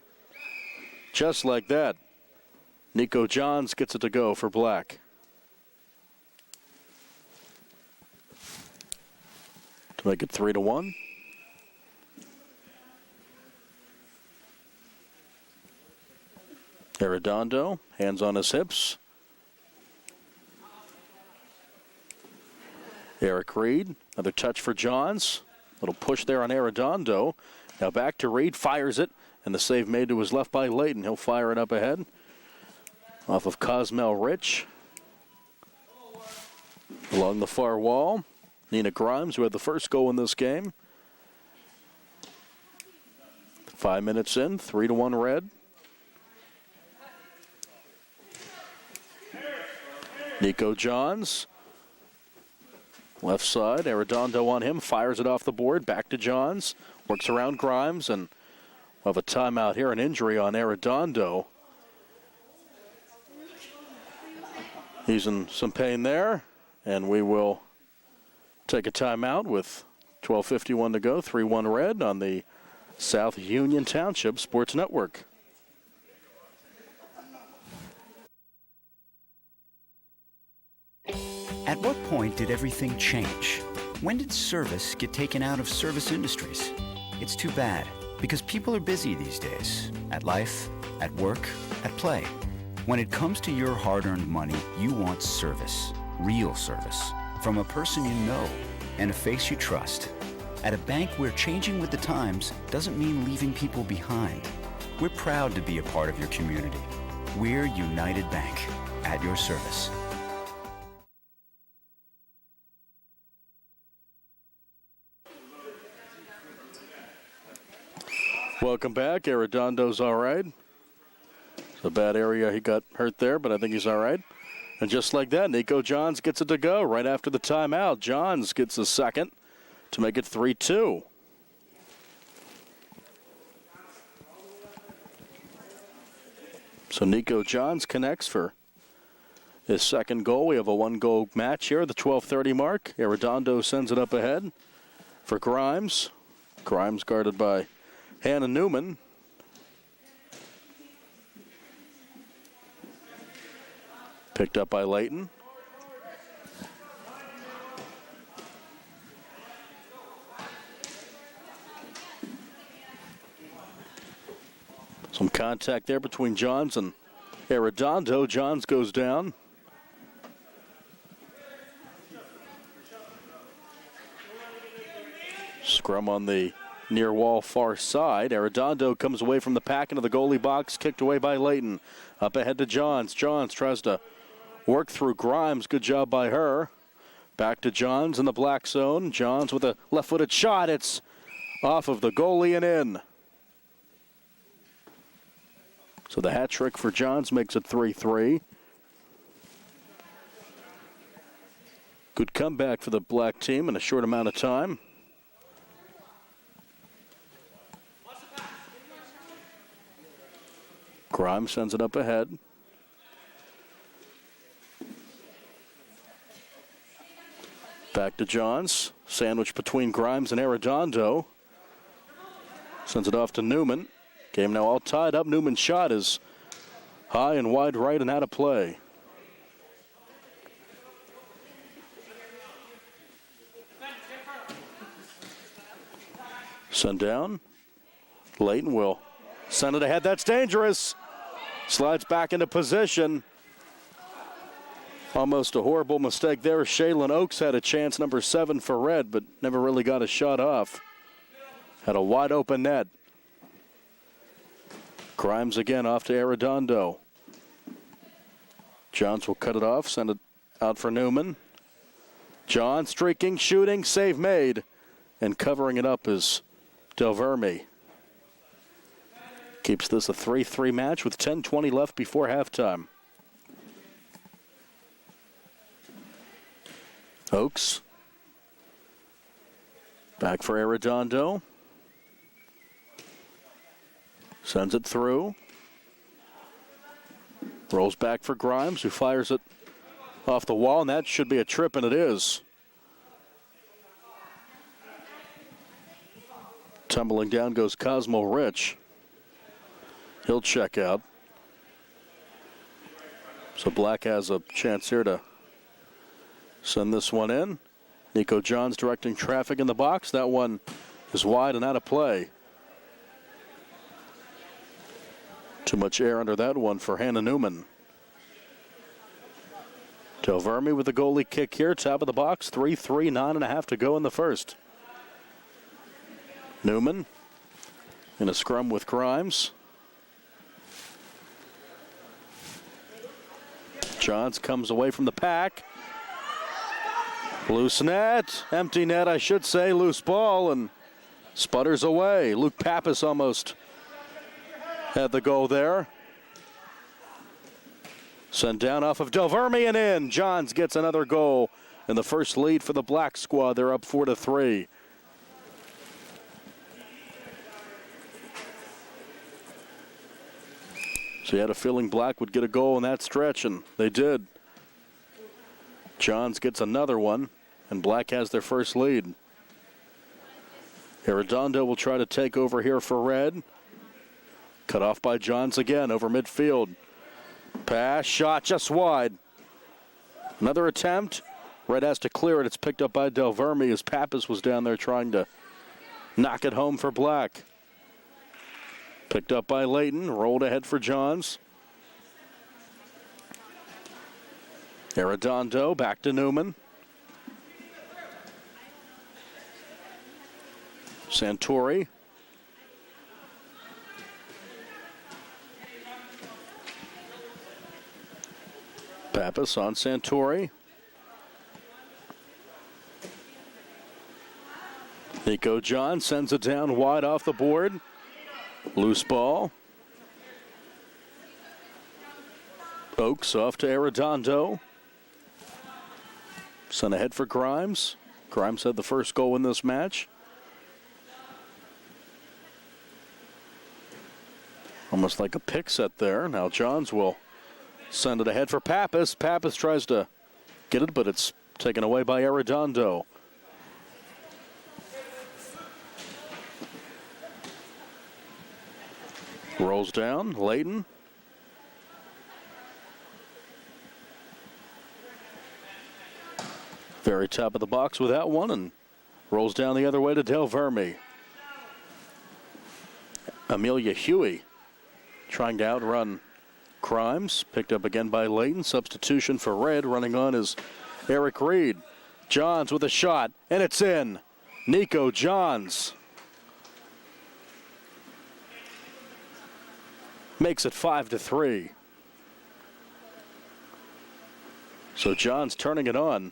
Just like that. Nico Johns gets it to go for Black. To make it 3-1. Arredondo, hands on his hips. Eric Reed, another touch for Johns. Little push there on Arredondo. Now back to Reed, fires it, and the save made to his left by Layton. He'll fire it up ahead. Off of Cosmel Rich. Along the far wall, Nina Grimes, who had the first goal in this game. 5 minutes in, 3-1 Red. Nico Johns, left side, Arredondo on him, fires it off the board, back to Johns, works around Grimes, and we'll have a timeout here, an injury on Arredondo. He's in some pain there, and we will take a timeout with 12:51 to go, 3-1 Red on the South Union Township Sports Network. At what point did everything change? When did service get taken out of Service Industries? It's too bad. Because people are busy these days, at life, at work, at play. When it comes to your hard-earned money, you want service, real service, from a person you know and a face you trust. At a bank where changing with the times doesn't mean leaving people behind. We're proud to be a part of your community. We're United Bank, at your service. Welcome back. Arredondo's all right. It's a bad area. He got hurt there, but I think he's all right. And just like that, Nico Johns gets it to go right after the timeout. Johns gets a second to make it 3-2. So Nico Johns connects for his second goal. We have a one-goal match here, the 12:30 mark. Arredondo sends it up ahead for Grimes. Grimes guarded by Hannah Newman. Picked up by Layton. Some contact there between Johns and Arredondo. Johns goes down. Scrum on the near wall far side. Arredondo comes away from the pack into the goalie box, kicked away by Layton. Up ahead to Johns. Johns tries to work through Grimes. Good job by her. Back to Johns in the black zone. Johns with a left-footed shot. It's off of the goalie and in. So the hat trick for Johns makes it 3-3. Good comeback for the black team in a short amount of time. Grimes sends it up ahead. Back to Johns. Sandwich between Grimes and Arredondo. Sends it off to Newman. Game now all tied up. Newman's shot is high and wide right and out of play. Send down. Layton will send it ahead. That's dangerous. Slides back into position. Almost a horrible mistake there. Shaylin Oakes had a chance, number 7 for Red, but never really got a shot off. Had a wide open net. Grimes again off to Arredondo. Johns will cut it off, send it out for Newman. John streaking, shooting, save made. And covering it up is Del Verme. Keeps this a 3-3 match with 10:20 left before halftime. Oakes. Back for Arredondo. Sends it through. Rolls back for Grimes, who fires it off the wall, and that should be a trip, and it is. Tumbling down goes Cosmo Rich. He'll check out. So Black has a chance here to send this one in. Nico Johns directing traffic in the box. That one is wide and out of play. Too much air under that one for Hannah Newman. Del Verme with the goalie kick here. Top of the box. 3-3, 9.5 to go in the first. Newman in a scrum with Grimes. Johns comes away from the pack. Loose net. Empty net, I should say. Loose ball and sputters away. Luke Pappas almost had the goal there. Sent down off of Del Verme and in. Johns gets another goal. And the first lead for the Black squad. They're up 4-3. So you had a feeling Black would get a goal in that stretch, and they did. Johns gets another one, and Black has their first lead. Arredondo will try to take over here for Red. Cut off by Johns again over midfield. Pass, shot just wide. Another attempt. Red has to clear it. It's picked up by Del Verme as Pappas was down there trying to knock it home for Black. Picked up by Layton, rolled ahead for Johns. Arredondo back to Newman. Santori. Pappas on Santori. Nico John sends it down wide off the board. Loose ball. Oaks off to Arredondo. Sent ahead for Grimes. Grimes had the first goal in this match. Almost like a pick set there. Now Johns will send it ahead for Pappas. Pappas tries to get it, but it's taken away by Arredondo. Rolls down, Layton. Very top of the box with that one, and rolls down the other way to Del Verme. Amelia Huey trying to outrun Grimes. Picked up again by Layton. Substitution for Red. Running on is Eric Reed. Johns with a shot, and it's in. Nico Johns makes it 5-3. So Johns turning it on.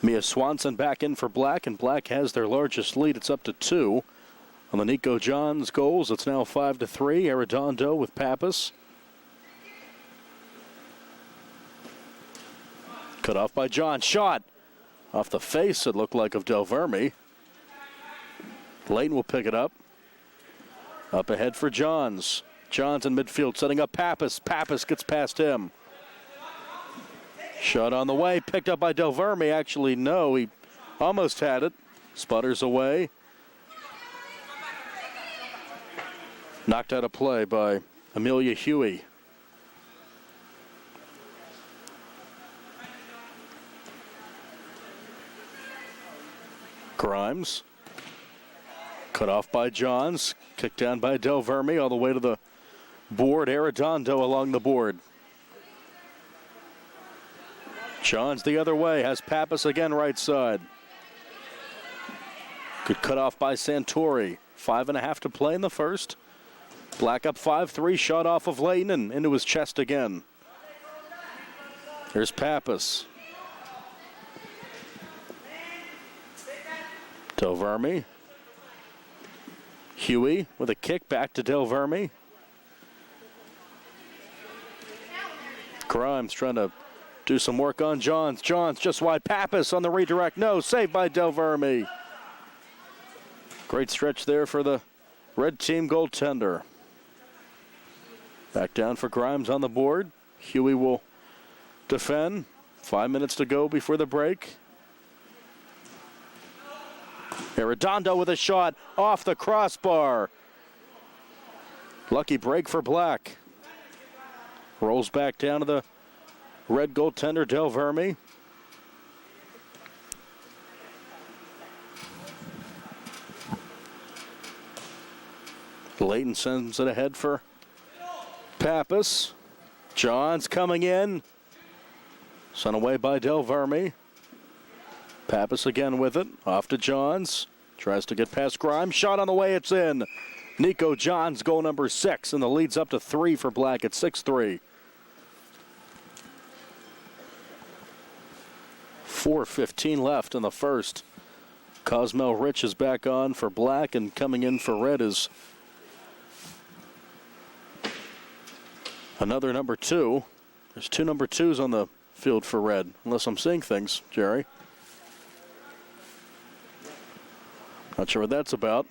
Mia Swanson back in for Black, and Black has their largest lead. It's up to 2. On the Nico Johns goals, it's now 5-3. Arredondo with Pappas. Cut off by John. Shot off the face, it looked like, of Del Verme. Layton will pick it up. Up ahead for Johns. Johns in midfield setting up Pappas. Pappas gets past him. Shot on the way, picked up by Del Verme. Actually, no, he almost had it. Sputters away. Knocked out of play by Amelia Huey. Grimes. Cut off by Johns. Kicked down by Del Verme all the way to the board. Arredondo along the board. Johns the other way. Has Pappas again right side. Good cut off by Santori. 5.5 to play in the first. Black up 5-3. Shot off of Layton and into his chest again. Here's Pappas. Del Verme. Huey with a kick back to Del Verme. Grimes trying to do some work on Johns. Johns just wide. Pappas on the redirect. No, saved by Del Verme. Great stretch there for the red team goaltender. Back down for Grimes on the board. Huey will defend. 5 minutes to go before the break. Arredondo with a shot off the crossbar. Lucky break for Black. Rolls back down to the red goaltender, Del Verme. Layton sends it ahead for Pappas. Johns coming in. Sent away by Del Verme. Pappas again with it. Off to Johns. Tries to get past Grimes. Shot on the way. It's in. Nico Johns, goal number 6. And the lead's up to 3 for Black at 6-3. 4:15 left in the first. Cosmel Rich is back on for Black, and coming in for Red is another number 2. There's 2 number 2s on the field for Red, unless I'm seeing things, Jerry. Not sure what that's about.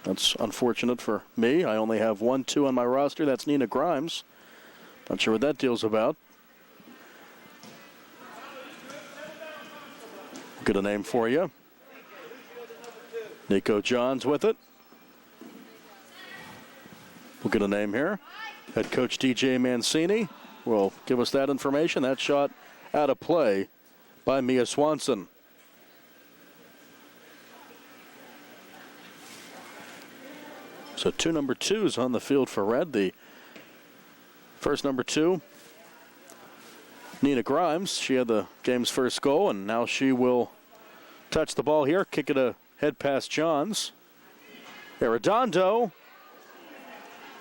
That's unfortunate for me. I only have 1-2 on my roster. That's Nina Grimes. Not sure what that deal's about. Get a name for you. Nico Johns with it. We'll get a name here. Head coach DJ Mancini will give us that information. That shot out of play by Mia Swanson. So 2 number 2s on the field for Red. The first number 2, Nina Grimes. She had the game's first goal, and now she will touch the ball here, kick it ahead past Johns. Arredondo.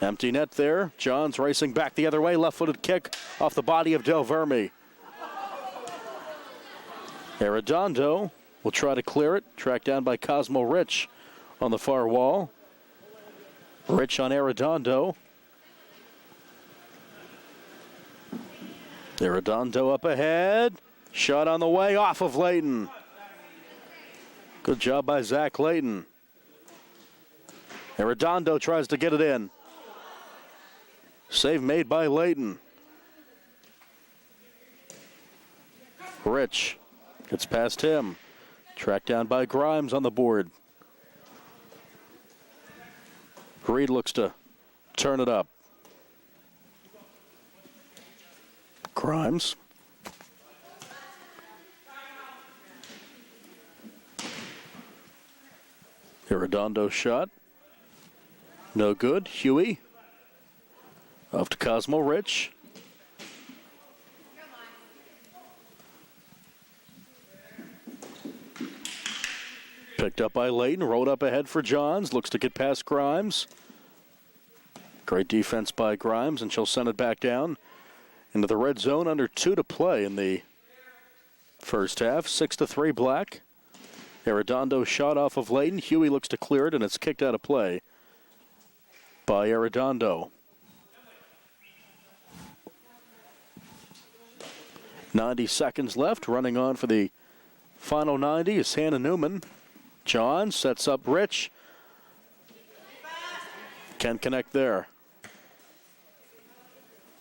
Empty net there. Johns racing back the other way. Left-footed kick off the body of Del Verme. Arredondo will try to clear it. Tracked down by Cosmo Rich on the far wall. Rich on Arredondo. Arredondo up ahead. Shot on the way off of Layton. Good job by Zach Layton. Arredondo tries to get it in. Save made by Layton. Rich gets past him. Tracked down by Grimes on the board. Reed looks to turn it up. Grimes. Arredondo shot. No good. Huey. Off to Cosmo Rich. Picked up by Layton. Rolled up ahead for Johns. Looks to get past Grimes. Great defense by Grimes, and she'll send it back down into the red zone. Under 2 to play in the first half. 6-3 Black. Arredondo shot off of Layton. Huey looks to clear it, and it's kicked out of play by Arredondo. 90 seconds left. Running on for the final 90 is Hannah Newman. John sets up Rich. Can connect there.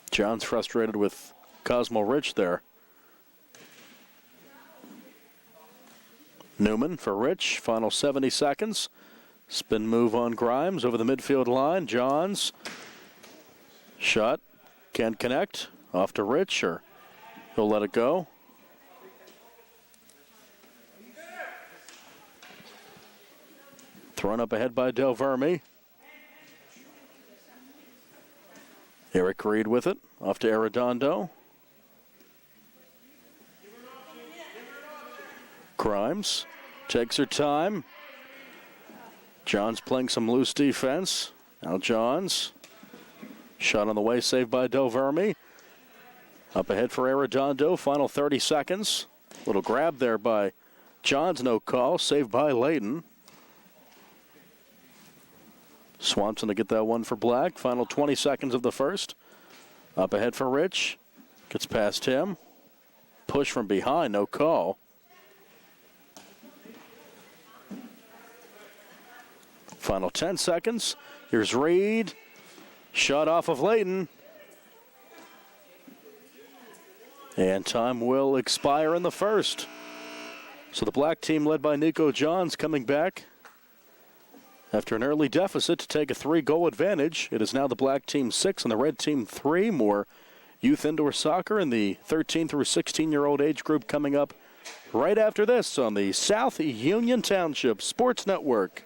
John's frustrated with Cosmo Rich there. Newman for Rich. Final 70 seconds. Spin move on Grimes over the midfield line. Johns. Shot. Can't connect. Off to Rich, or he'll let it go. Thrown up ahead by Del Verme. Eric Reed with it. Off to Arredondo. Grimes takes her time. Johns playing some loose defense. Now Johns. Shot on the way, saved by Del Verme. Up ahead for Arredondo. Final 30 seconds. Little grab there by Johns. No call. Saved by Layton. Swanson to get that one for Black. Final 20 seconds of the first. Up ahead for Rich. Gets past him. Push from behind. No call. Final 10 seconds. Here's Reed. Shot off of Layton. And time will expire in the first. So the Black team led by Nico Johns coming back after an early deficit to take a 3-goal advantage. It is now the Black team 6 and the Red team 3. More youth indoor soccer in the 13 through 16-year-old age group coming up right after this on the South Union Township Sports Network.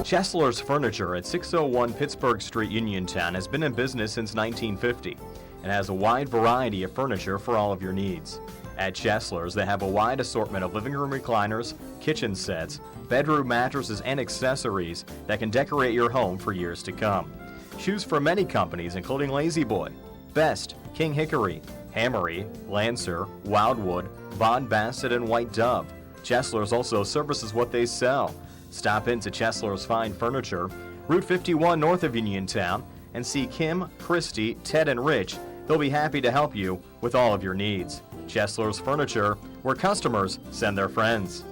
Chesler's Furniture at 601 Pittsburgh Street, Uniontown has been in business since 1950 and has a wide variety of furniture for all of your needs. At Chesler's, they have a wide assortment of living room recliners, kitchen sets, bedroom mattresses, and accessories that can decorate your home for years to come. Choose from many companies including La-Z-Boy, Best, King Hickory, Hammery, Lancer, Wildwood, Von Bassett, and White Dove. Chesler's also services what they sell. Stop into Chesler's Fine Furniture, Route 51 north of Uniontown, and see Kim, Christy, Ted, and Rich. They'll be happy to help you with all of your needs. Chesler's Furniture, where customers send their friends.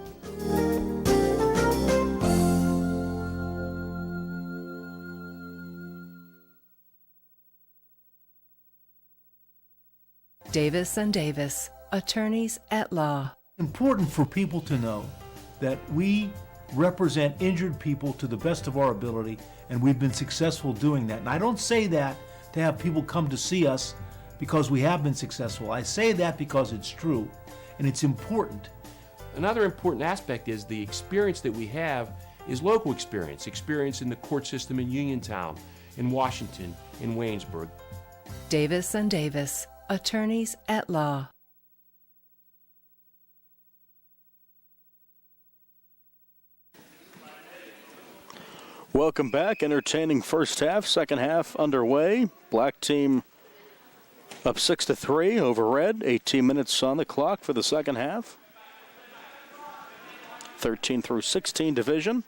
Davis & Davis, attorneys at law. Important for people to know that we represent injured people to the best of our ability, and we've been successful doing that. And I don't say that to have people come to see us because we have been successful. I say that because it's true, and it's important. Another important aspect is the experience that we have is local experience in the court system in Uniontown, in Washington, in Waynesburg. Davis and Davis, attorneys at law. Welcome back. Entertaining first half, second half underway. Black team up 6-3 over red. 18 minutes on the clock for the second half. 13 through 16 division.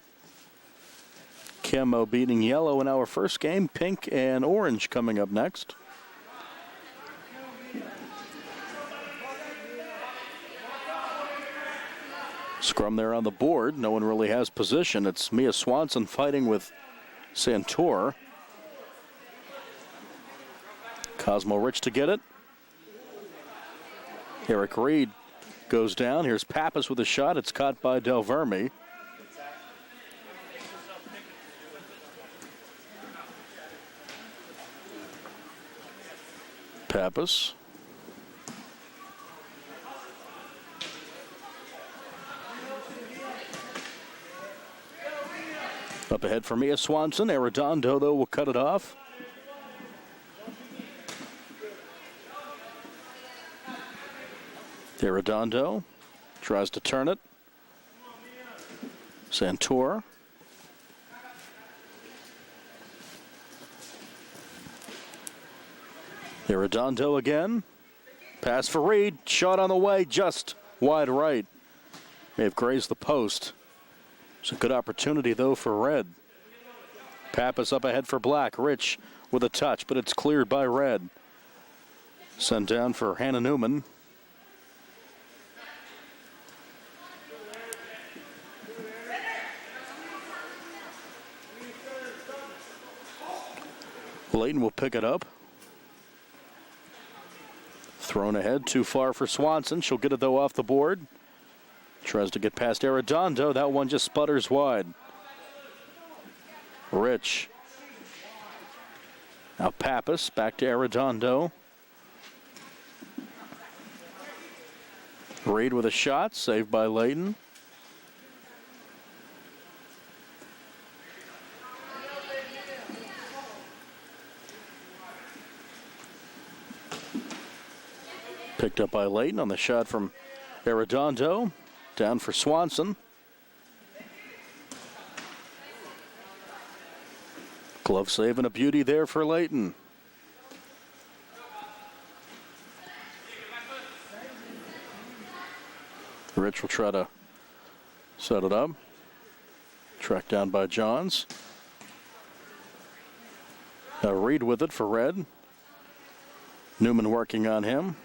Camo beating yellow in our first game. Pink and orange coming up next. Scrum there on the board. No one really has position. It's Mia Swanson fighting with Santor. Cosmo Rich to get it. Eric Reed goes down. Here's Pappas with a shot. It's caught by Del Verme. Pappas. Up ahead for Mia Swanson. Arredondo, though, will cut it off. Arredondo tries to turn it. Santor. Arredondo again. Pass for Reed. Shot on the way, just wide right. May have grazed the post. It's a good opportunity, though, for red. Pappas up ahead for black. Rich with a touch, but it's cleared by red. Sent down for Hannah Newman. Layton will pick it up. Thrown ahead, too far for Swanson. She'll get it, though, off the board. Tries to get past Arredondo. That one just sputters wide. Rich. Now Pappas back to Arredondo. Reed with a shot, saved by Layton. Picked up by Layton on the shot from Arredondo. Down for Swanson. Glove save and a beauty there for Layton. Rich will try to set it up. Tracked down by Johns. Now Reed with it for red. Newman working on him.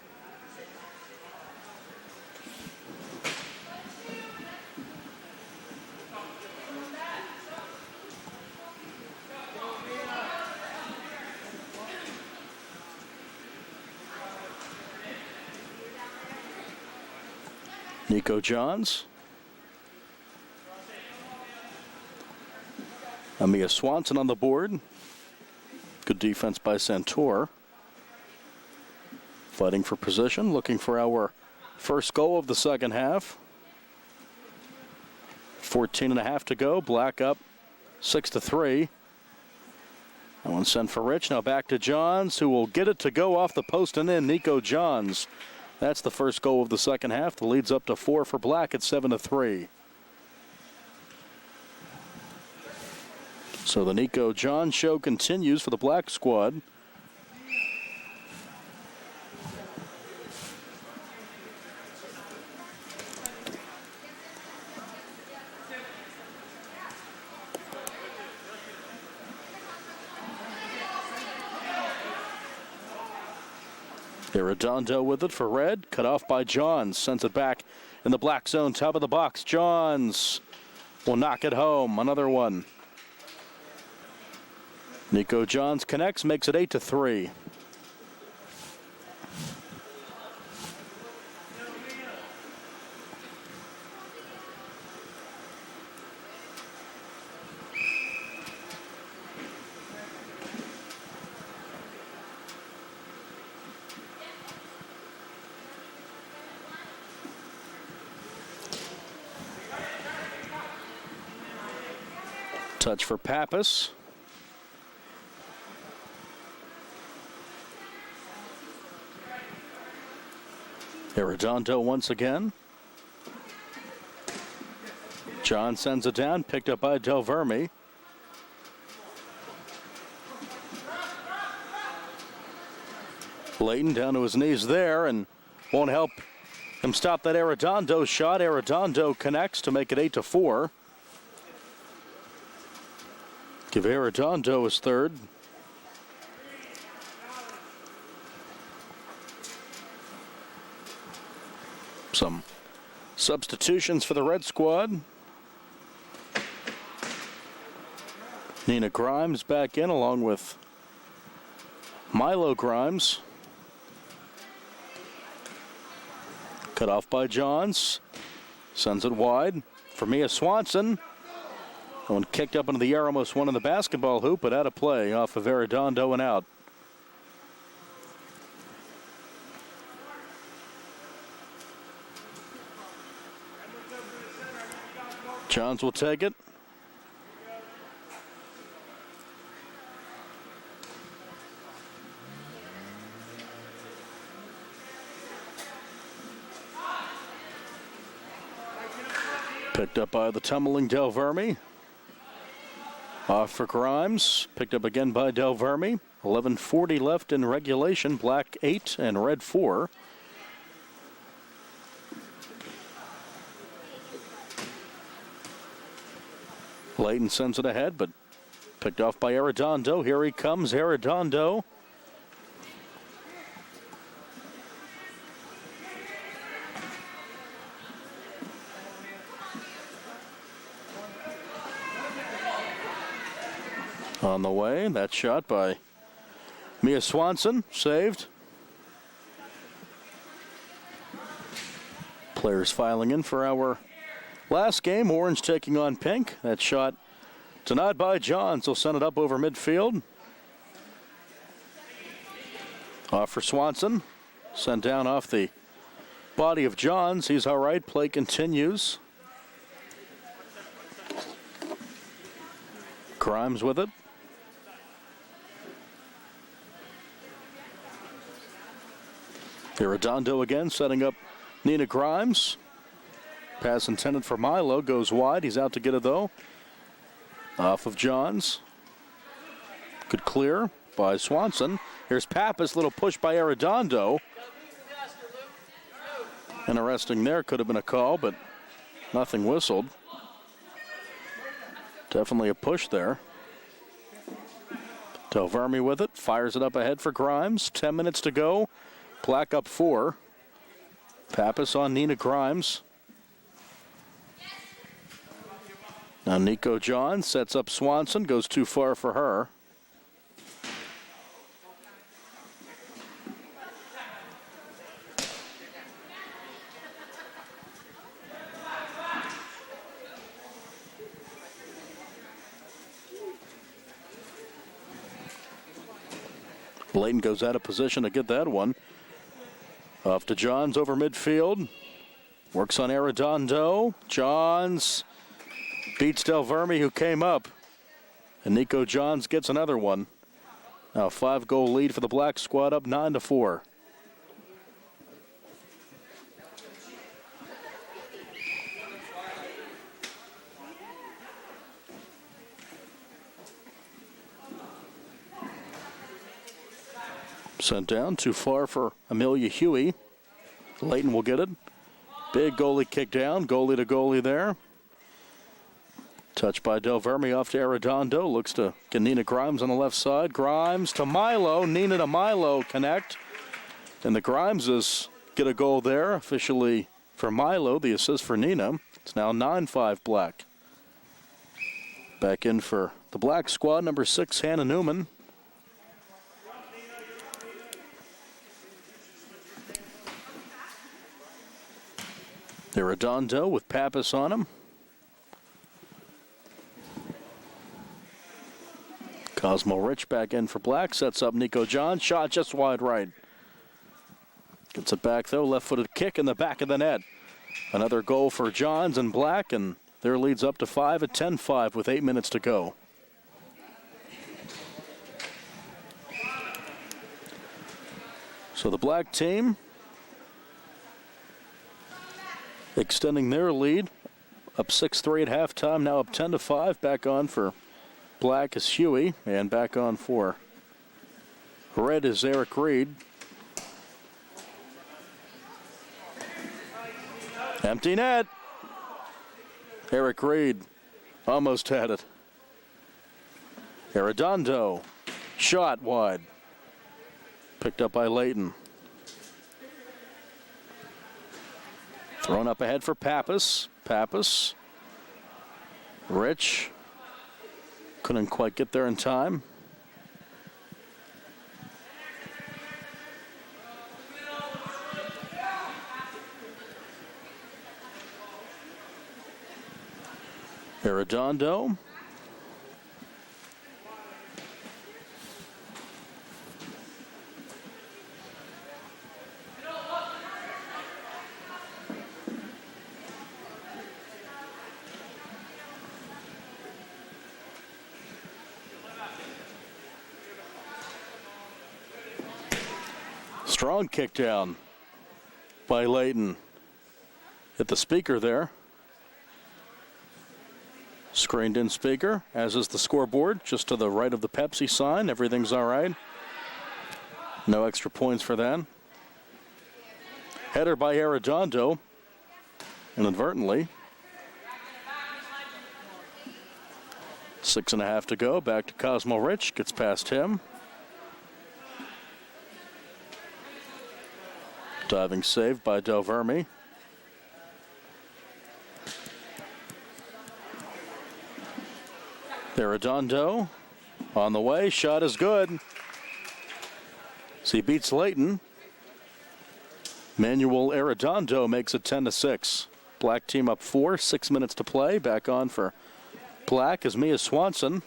Nico Johns. Amia Swanson on the board. Good defense by Santor. Fighting for position, looking for our first goal of the second half. 14.5 to go. Black up 6-3. That one sent for Rich. Now back to Johns, who will get it to go off the post and in. Nico Johns. That's the first goal of the second half. The lead's up to 4 for Black at 7-3. So the Nico Johns show continues for the Black squad. Arredondo with it for red. Cut off by Johns. Sends it back in the black zone. Top of the box. Johns will knock it home. Another one. Nico Johns connects. Makes it 8-3. Touch for Pappas. Arredondo once again. John sends it down, picked up by Del Verme. Layton down to his knees there and won't help him stop that Arredondo shot. Arredondo connects to make it 8-4. Give Arredondo his third. Some substitutions for the Red Squad. Nina Grimes back in along with Milo Grimes. Cut off by Johns. Sends it wide for Mia Swanson. One kicked up into the air, almost one in the basketball hoop, but out of play off of Arredondo and out. Johns will take it. Picked up by the tumbling Del Verme. Off for Grimes. Picked up again by Del Verme. 11:40 left in regulation. Black 8 and red 4. Layton sends it ahead, but picked off by Arredondo. Here he comes, Arredondo. On the way, that shot by Mia Swanson, saved. Players filing in for our last game. Orange taking on pink. That shot denied by Johns. He'll send it up over midfield. Off for Swanson. Sent down off the body of Johns. He's all right. Play continues. Grimes with it. Arredondo again, setting up Nina Grimes. Pass intended for Milo, goes wide. He's out to get it though. Off of Johns. Good clear by Swanson. Here's Pappas, little push by Arredondo. Interesting there, could have been a call, but nothing whistled. Definitely a push there. Del Verme with it, fires it up ahead for Grimes. 10 minutes to go. Black up 4. Pappas on Nina Grimes. Now Nico John sets up Swanson, goes too far for her. Layton goes out of position to get that one. Off to Johns over midfield. Works on Arredondo. Johns beats Del Verme, who came up. And Nico Johns gets another one. Now 5-goal lead for the Black Squad, up 9-4. Sent down, too far for Amelia Huey. Layton will get it. Big goalie kick down, goalie to goalie there. Touch by Del Verme off to Arredondo. Looks to get Nina Grimes on the left side. Grimes to Milo. Nina to Milo connect. And the Grimeses get a goal there. Officially for Milo, the assist for Nina. It's now 9-5 Black. Back in for the Black Squad, number 6, Hannah Newman. Arredondo with Pappas on him. Cosmo Rich back in for Black. Sets up Nico John. Shot just wide right. Gets it back though. Left-footed kick in the back of the net. Another goal for Johns and Black, and Their lead's up to 5 at 10-5 with 8 minutes to go. So the black team extending their lead, up 6-3 at halftime, now up 10-5. Back on for black is Huey, and back on for red is Eric Reed. Empty net. Eric Reed almost had it. Arredondo, shot wide. Picked up by Layton. Thrown up ahead for Pappas. Pappas. Rich. Couldn't quite get there in time. Arredondo. Strong kick down by Layton. Hit the speaker there. Screened in speaker, as is the scoreboard, just to the right of the Pepsi sign. Everything's all right. No extra points for that. Header by Arredondo, inadvertently. 6.5 to go. Back to Cosmo Rich. Gets past him. Diving save by Del Verme. Arredondo on the way. Shot is good. So he beats Layton. Manuel Arredondo makes it 10-6. Black team up 4, 6 minutes to play. Back on for black is Mia Swanson.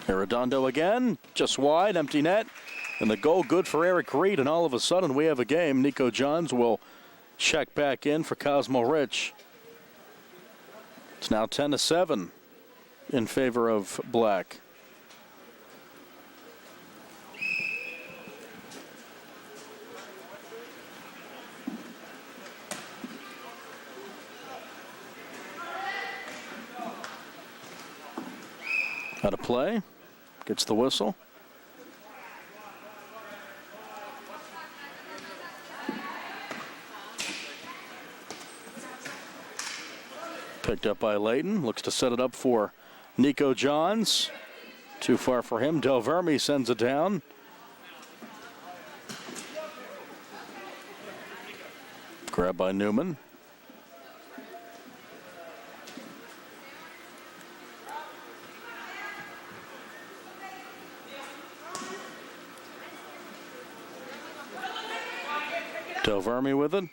Arredondo again, just wide, empty net. And the goal good for Eric Reed, and all of a sudden we have a game. Nico Johns will check back in for Cosmo Rich. It's now 10-7 in favor of black. Out of play, gets the whistle. Picked up by Layton. Looks to set it up for Nico Johns. Too far for him. Del Verme sends it down. Grab by Newman. Del Verme with it.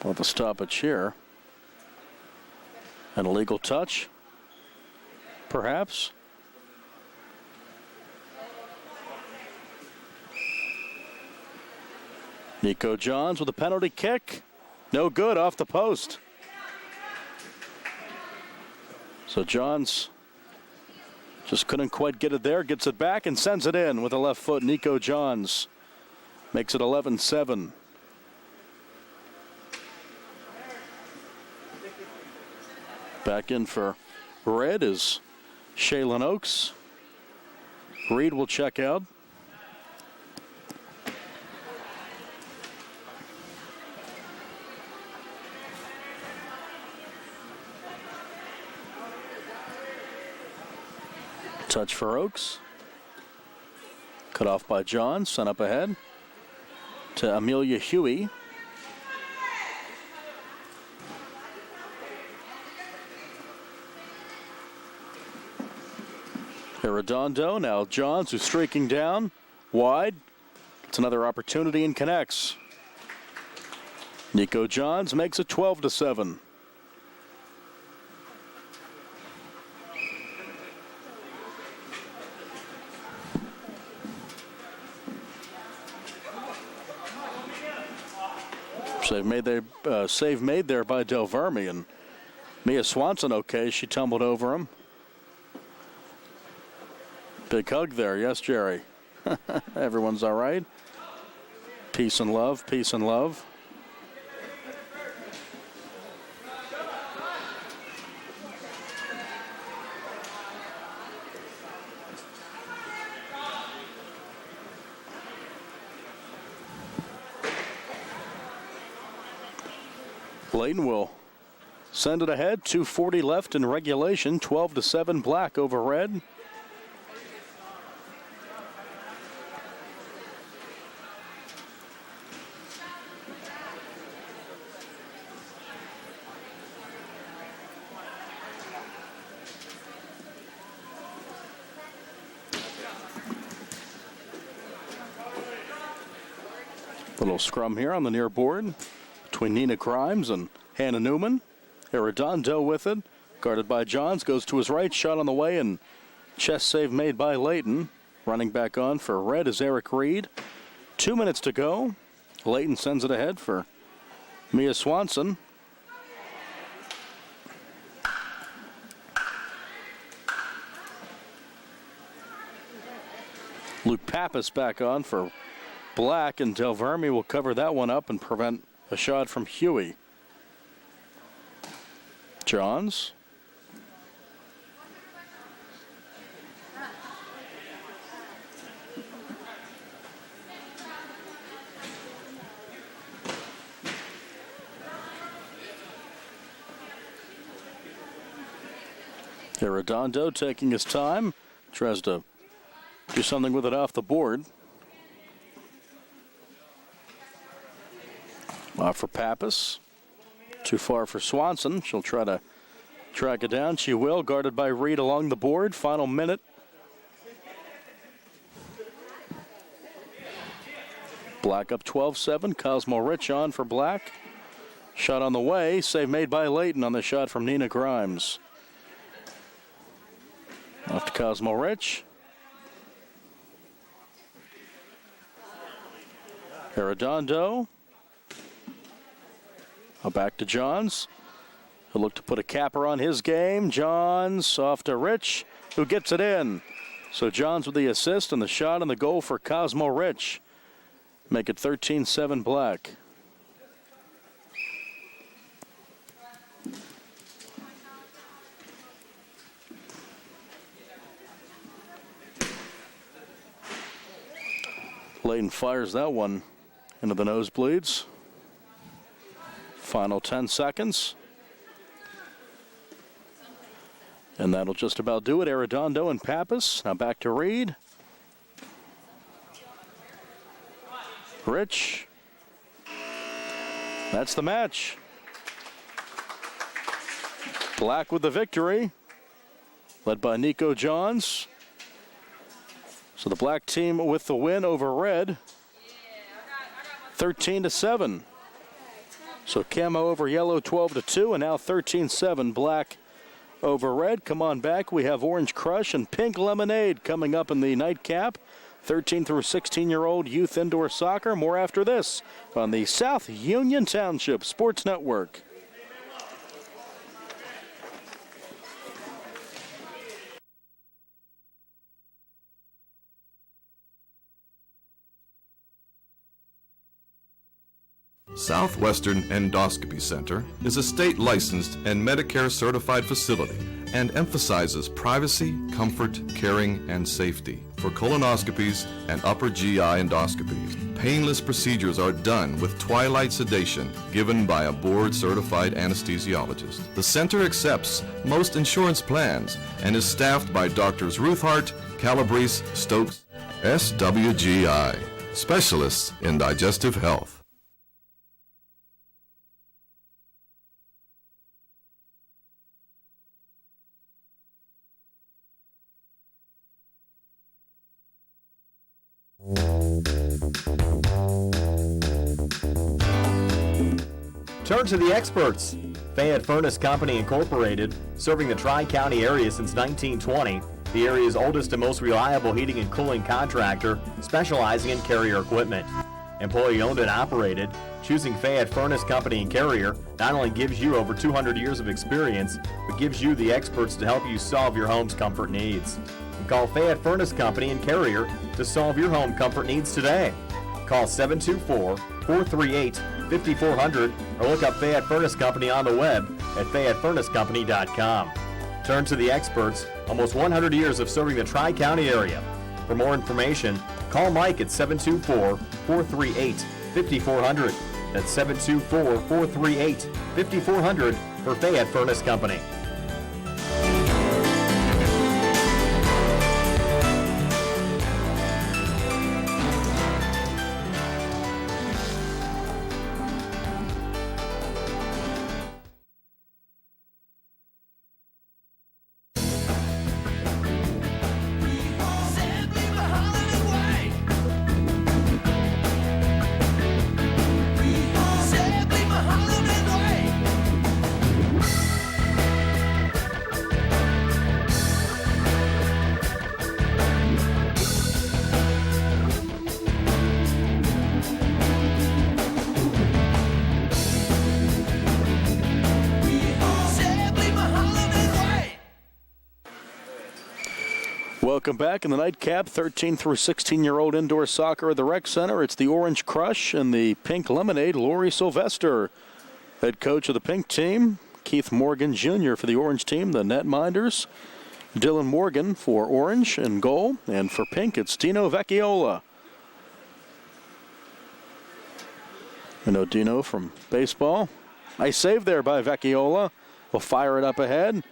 With a stoppage here. An illegal touch, perhaps. Nico Johns with a penalty kick. No good, off the post. So Johns just couldn't quite get it there. Gets it back and sends it in with a left foot. Nico Johns makes it 11-7. Back in for red is Shaylin Oaks. Reed will check out. Touch for Oaks. Cut off by John. Sent up ahead to Amelia Huey. Arredondo, now Johns, who's streaking down wide. It's another opportunity and connects. Nico Johns makes it 12-7. Save made there by Del Verme, and Mia Swanson okay. She tumbled over him. Big hug there. Yes, Jerry. Everyone's all right. Peace and love. Peace and love. Layton will send it ahead. 2:40 left in regulation. 12-7 Black over Red. Little scrum here on the near board between Nina Grimes and Hannah Newman. Arredondo with it. Guarded by Johns. Goes to his right. Shot on the way and chest save made by Layton. Running back on for Red is Eric Reed. 2 minutes to go. Layton sends it ahead for Mia Swanson. Luke Pappas back on for Black, and Del Verme will cover that one up and prevent a shot from Huey. Johns. Arredondo taking his time. Tries to do something with it off the board. Off for Pappas. Too far for Swanson. She'll try to track it down. She will. Guarded by Reed along the board. Final minute. Black up 12-7. Cosmo Rich on for Black. Shot on the way. Save made by Layton on the shot from Nina Grimes. Off to Cosmo Rich. Arredondo. Back to Johns. He'll look to put a capper on his game. Johns off to Rich, who gets it in. So Johns with the assist and the shot and the goal for Cosmo Rich. Make it 13-7 Black. Layton fires that one into the nosebleeds. Final 10 seconds. And that'll just about do it. Arredondo and Pappas. Now back to Reed. Rich. That's the match. Black with the victory. Led by Nico Johns. So the Black team with the win over Red. 13-7. So Camo over Yellow 12-2, and now 13-7 Black over Red. Come on back. We have Orange Crush and Pink Lemonade coming up in the nightcap. 13 through 16-year-old youth indoor soccer. More after this on the South Union Township Sports Network. Southwestern Endoscopy Center is a state-licensed and Medicare-certified facility and emphasizes privacy, comfort, caring, and safety for colonoscopies and upper GI endoscopies. Painless procedures are done with twilight sedation given by a board-certified anesthesiologist. The center accepts most insurance plans and is staffed by Doctors Ruth Hart, Calabrese, Stokes, SWGI, specialists in digestive health. Turn to the experts. Fayette Furnace Company Incorporated, serving the Tri-County area since 1920, the area's oldest and most reliable heating and cooling contractor, specializing in Carrier equipment. Employee owned and operated, choosing Fayette Furnace Company and Carrier not only gives you over 200 years of experience, but gives you the experts to help you solve your home's comfort needs. Call Fayette Furnace Company and Carrier to solve your home comfort needs today. Call 724-438-5400 or look up Fayette Furnace Company on the web at FayetteFurnaceCompany.com. Turn to the experts, almost 100 years of serving the Tri-County area. For more information, call Mike at 724-438-5400. That's 724-438-5400 for Fayette Furnace Company. Welcome back in the nightcap, 13 through 16-year-old indoor soccer at the Rec Center. It's the Orange Crush and the Pink Lemonade, Lori Sylvester. Head coach of the Pink team, Keith Morgan Jr. for the Orange team, the netminders. Dylan Morgan for Orange in goal, and for Pink, it's Dino Vecchiola. We know Dino from baseball. Nice save there by Vecchiola. We'll fire it up ahead,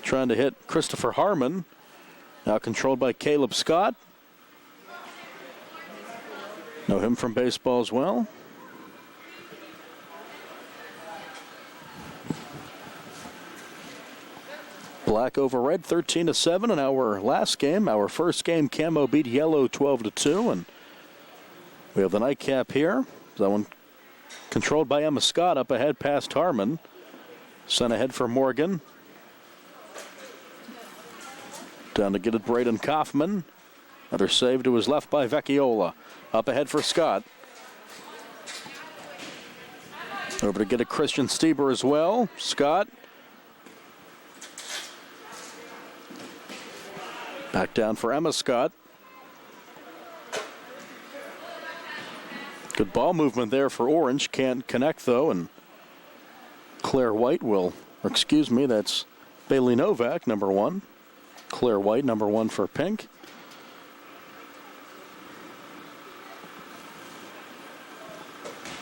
trying to hit Christopher Harmon. Now controlled by Caleb Scott. Know him from baseball as well. Black over red, 13-7 in our last game. Our first game, Camo beat Yellow 12-2, and we have the nightcap here. That one controlled by Emma Scott, up ahead past Harmon. Sent ahead for Morgan. Down to get it, Braden Kaufman. Another save to his left by Vecchiola. Up ahead for Scott. Over to get it, Christian Stieber as well. Scott. Back down for Emma Scott. Good ball movement there for Orange. Can't connect, though, and Claire White will, or excuse me, that's Bailey Novak, number 1. Claire White, number 1 for Pink.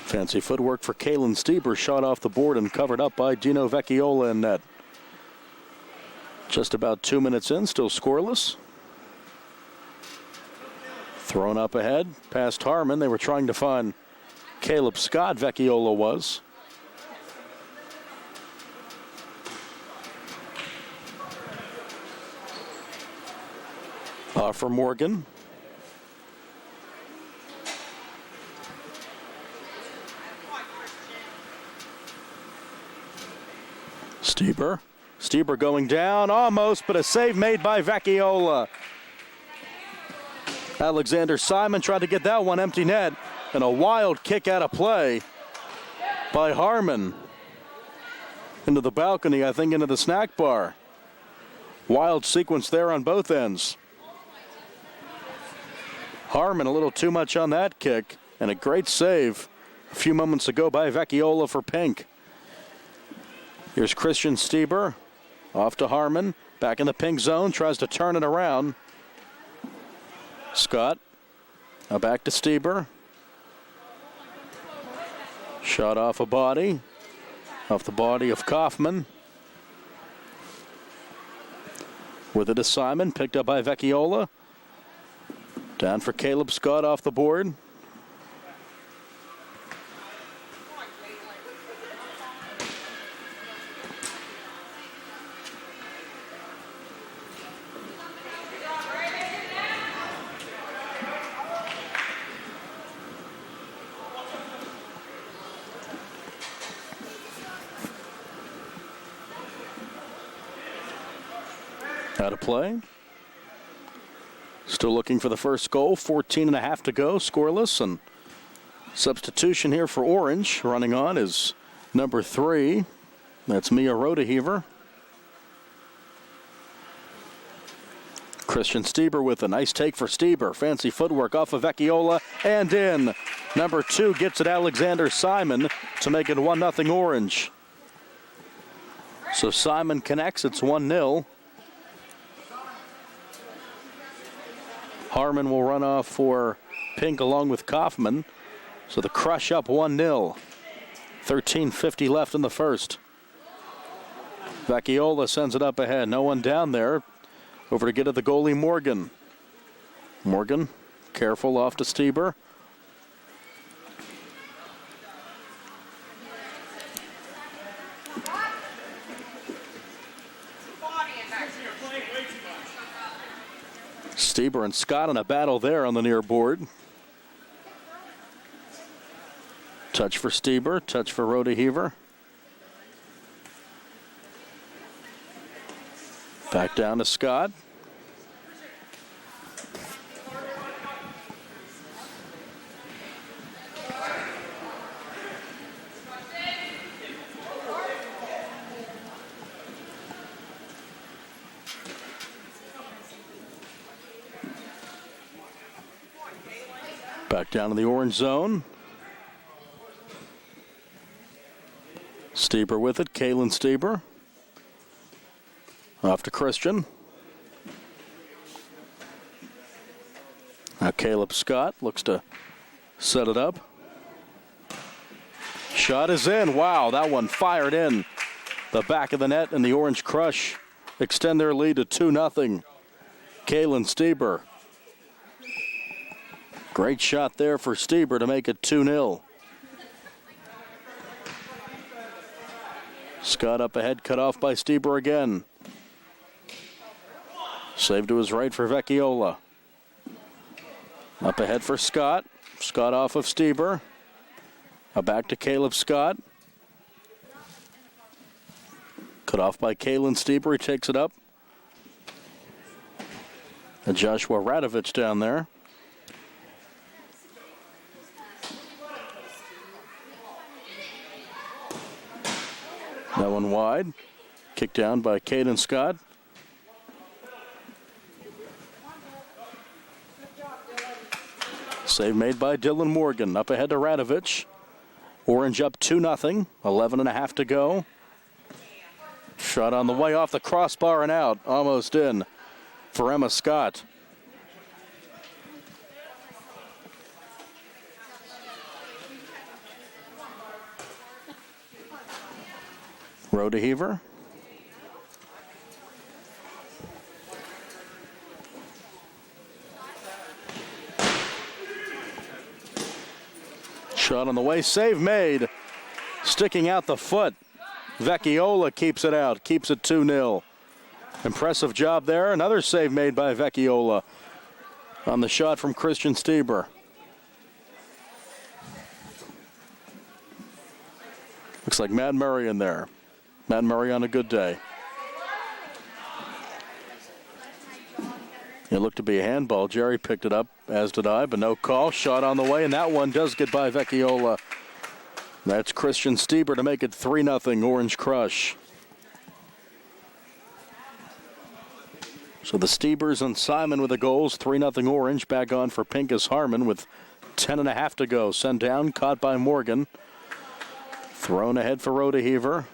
Fancy footwork for Kaylin Stieber. Shot off the board and covered up by Dino Vecchiola in net. Just about 2 minutes in, still scoreless. Thrown up ahead, past Harmon. They were trying to find Caleb Scott, Vecchiola was. For Morgan. Stieber. Stieber going down almost, but a save made by Vecchiola. Alexander Simon tried to get that one empty net, and a wild kick out of play by Harmon. Into the balcony, I think into the snack bar. Wild sequence there on both ends. Harmon a little too much on that kick, and a great save a few moments ago by Vecchiola for Pink. Here's Christian Stieber, off to Harmon, back in the Pink zone, tries to turn it around. Scott, now back to Stieber. Shot off the body of Kaufman. With it to Simon, picked up by Vecchiola. Down for Caleb Scott off the board. Out of play. Still looking for the first goal. 14 and a half to go, scoreless, and Substitution here for Orange. Running on is number 3. That's Mia Rodeheaver. Christian Stieber with a nice take for Stieber. Fancy footwork off of Vecchiola and in. Number 2 gets it Alexander Simon to make it 1-0 Orange. So Simon connects. It's 1-0. Harmon will run off for Pink along with Kaufman. So the Crush up 1-0. 13:50 left in the first. Vecchiola sends it up ahead. No one down there. Over to get at the goalie, Morgan. Morgan, careful off to Stieber. Stieber and Scott in a battle there on the near board. Touch for Stieber, touch for Rodeheaver. Back down to Scott. Back down to the orange zone. Stieber with it, Kalen Stieber. Off to Christian. Now Caleb Scott looks to set it up. Shot is in. Wow, that one fired in the back of the net, and the Orange Crush extend their lead to 2-0. Kalen Stieber. Great shot there for Stieber to make it 2-0. Scott up ahead, cut off by Stieber again. Save to his right for Vecchiola. Up ahead for Scott. Scott off of Stieber. Back to Caleb Scott. Cut off by Kalen Stieber. He takes it up. And Joshua Radovich down there. That one wide. Kicked down by Caden Scott. Save made by Dylan Morgan. Up ahead to Radovich. Orange up 2-0. 11.5 to go. Shot on the way off the crossbar and out. Almost in for Emma Scott. Rodeheaver. Shot on the way, save made. Sticking out the foot. Vecchiola keeps it out, keeps it 2-0. Impressive job there. Another save made by Vecchiola on the shot from Christian Stieber. Looks like Matt Murray in there. Matt Murray on a good day. It looked to be a handball. Jerry picked it up, as did I, but no call. Shot on the way, and that one does get by Vecchiola. That's Christian Stieber to make it 3-0 Orange Crush. So the Stiebers and Simon with the goals. 3-0 Orange. Back on for Pincus Harmon with 10.5 to go. Sent down, caught by Morgan. Thrown ahead for Rodeheaver.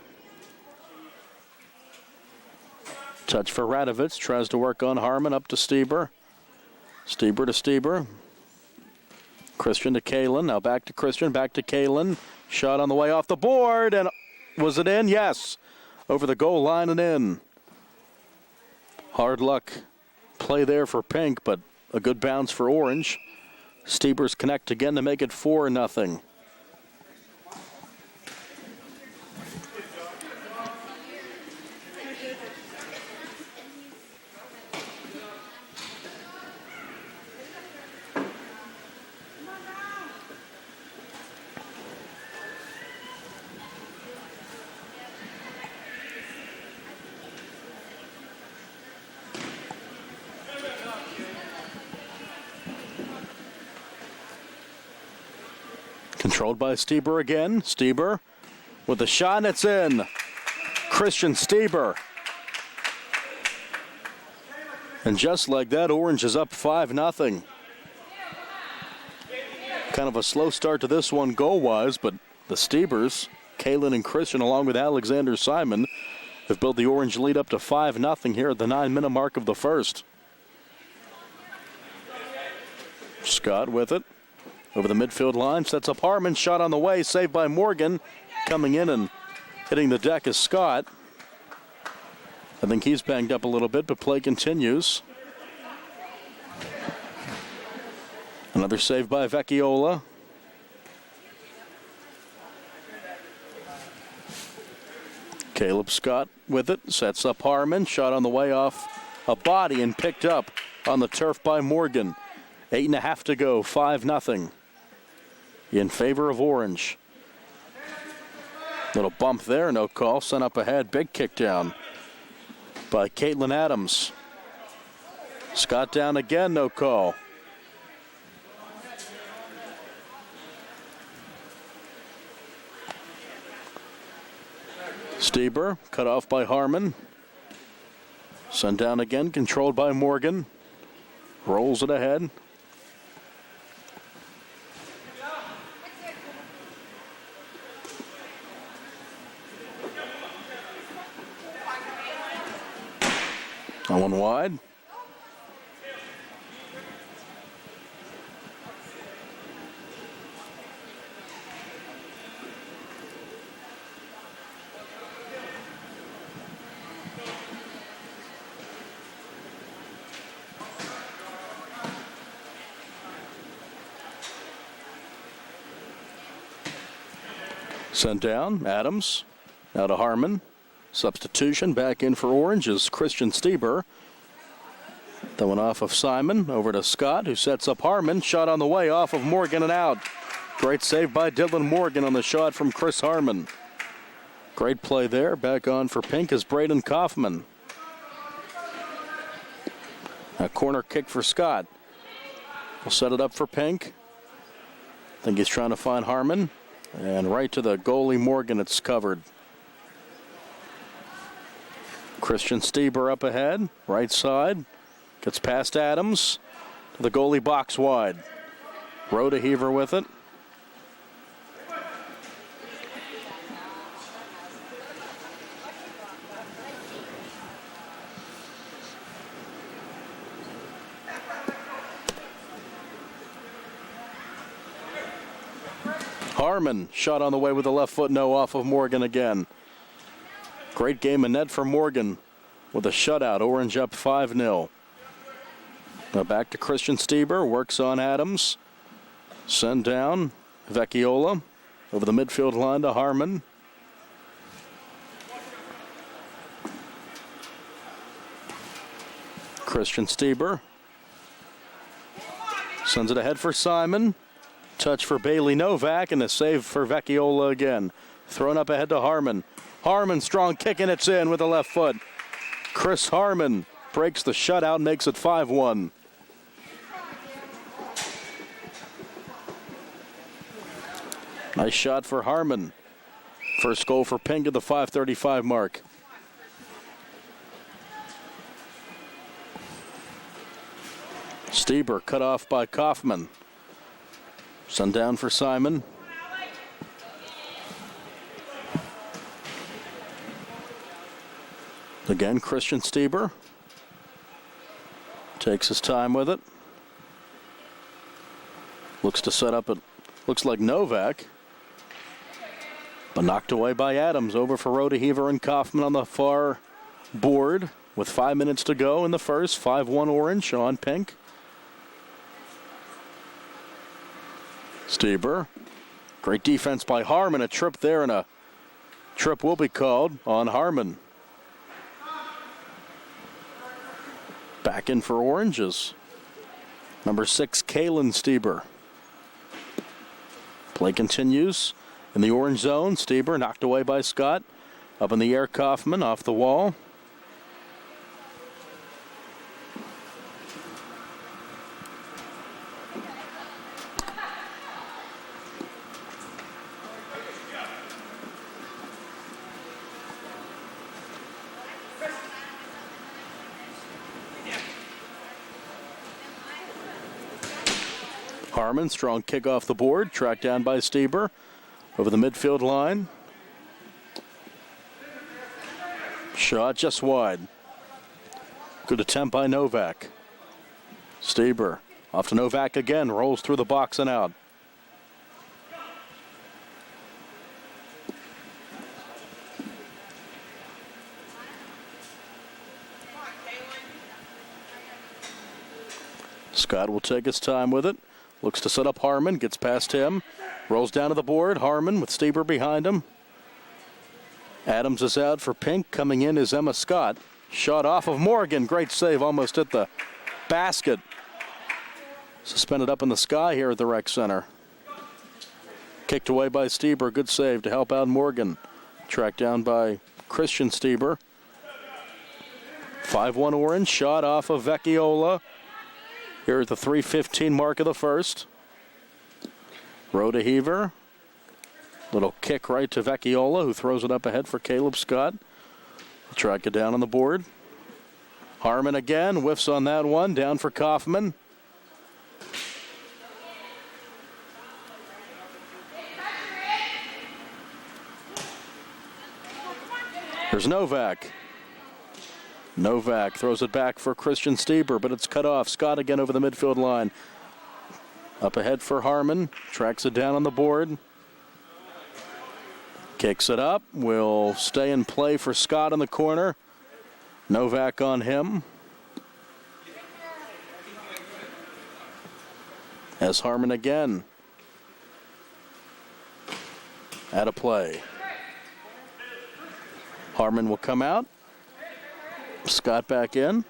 Touch for Radovich. Tries to work on Harmon. Up to Stieber. Stieber to Stieber. Christian to Kalen. Now back to Christian. Back to Kalen. Shot on the way off the board. And was it in? Yes. Over the goal line and in. Hard luck play there for Pink, but a good bounce for Orange. Stiebers connect again to make it 4-0. Controlled by Stieber again. Stieber with the shot, and it's in. Christian Stieber. And just like that, Orange is up 5-0. Kind of a slow start to this one goal-wise, but the Stiebers, Kalen and Christian, along with Alexander Simon, have built the Orange lead up to 5-0 here at the 9-minute mark of the first. Scott with it. Over the midfield line, sets up Harmon. Shot on the way, saved by Morgan. Coming in and hitting the deck is Scott. I think he's banged up a little bit, but play continues. Another save by Vecchiola. Caleb Scott with it, sets up Harmon. Shot on the way off a body and picked up on the turf by Morgan. 8.5 to go, 5-0 in favor of Orange. Little bump there, no call. Sent up ahead, big kick down by Caitlin Adams. Scott down again, no call. Stieber cut off by Harmon. Sent down again, controlled by Morgan. Rolls it ahead. That one wide. Sent down, Adams. Now to Harmon. Substitution back in for Orange is Christian Stieber. That one off of Simon. Over to Scott, who sets up Harmon. Shot on the way off of Morgan and out. Great save by Dylan Morgan on the shot from Chris Harmon. Great play there. Back on for Pink is Braden Kaufman. A corner kick for Scott. We'll set it up for Pink. I think he's trying to find Harmon. And right to the goalie Morgan, it's covered. Christian Stieber up ahead, right side. Gets past Adams to the goalie box wide. Rhoda Heaver with it. Harmon shot on the way with the left foot, no, off of Morgan again. Great game in net for Morgan with a shutout. Orange up 5-0. Now back to Christian Stieber. Works on Adams. Send down Vecchiola. Over the midfield line to Harmon. Christian Stieber. Sends it ahead for Simon. Touch for Bailey Novak and a save for Vecchiola again. Thrown up ahead to Harmon. Harmon strong kick and it's in with the left foot. Chris Harmon breaks the shutout, makes it 5-1. Nice shot for Harmon. First goal for Pink at the 5:35 mark. Stieber cut off by Kaufman. Sent down for Simon. Again, Christian Stieber takes his time with it. Looks to set up it. Looks like Novak. But knocked away by Adams. Over for Rhoda Heaver and Kaufman on the far board with 5 minutes to go in the first. 5-1 Orange on Pink. Stieber. Great defense by Harmon. A trip there, and a trip will be called on Harmon. Back in for Oranges. Number 6, Kalen Stieber. Play continues in the orange zone. Stieber knocked away by Scott. Up in the air, Kaufman off the wall. Harmon, strong kick off the board, tracked down by Stieber over the midfield line. Shot just wide. Good attempt by Novak. Stieber off to Novak again, rolls through the box and out. Scott will take his time with it. Looks to set up Harmon, gets past him. Rolls down to the board. Harmon with Stieber behind him. Adams is out for Pink. Coming in is Emma Scott. Shot off of Morgan. Great save, almost hit the basket. Suspended up in the sky here at the rec center. Kicked away by Stieber. Good save to help out Morgan. Tracked down by Christian Stieber. 5-1 Orange. Shot off of Vecchiola. Here at the 3:15 mark of the first. Rhoda Heaver. Little kick right to Vecchiola, who throws it up ahead for Caleb Scott. Track it down on the board. Harmon again, whiffs on that one. Down for Kaufman. There's Novak. Novak throws it back for Christian Stieber, but it's cut off. Scott again over the midfield line. Up ahead for Harmon. Tracks it down on the board. Kicks it up. Will stay in play for Scott in the corner. Novak on him. As Harmon again. Out of play. Harmon will come out. Scott back in.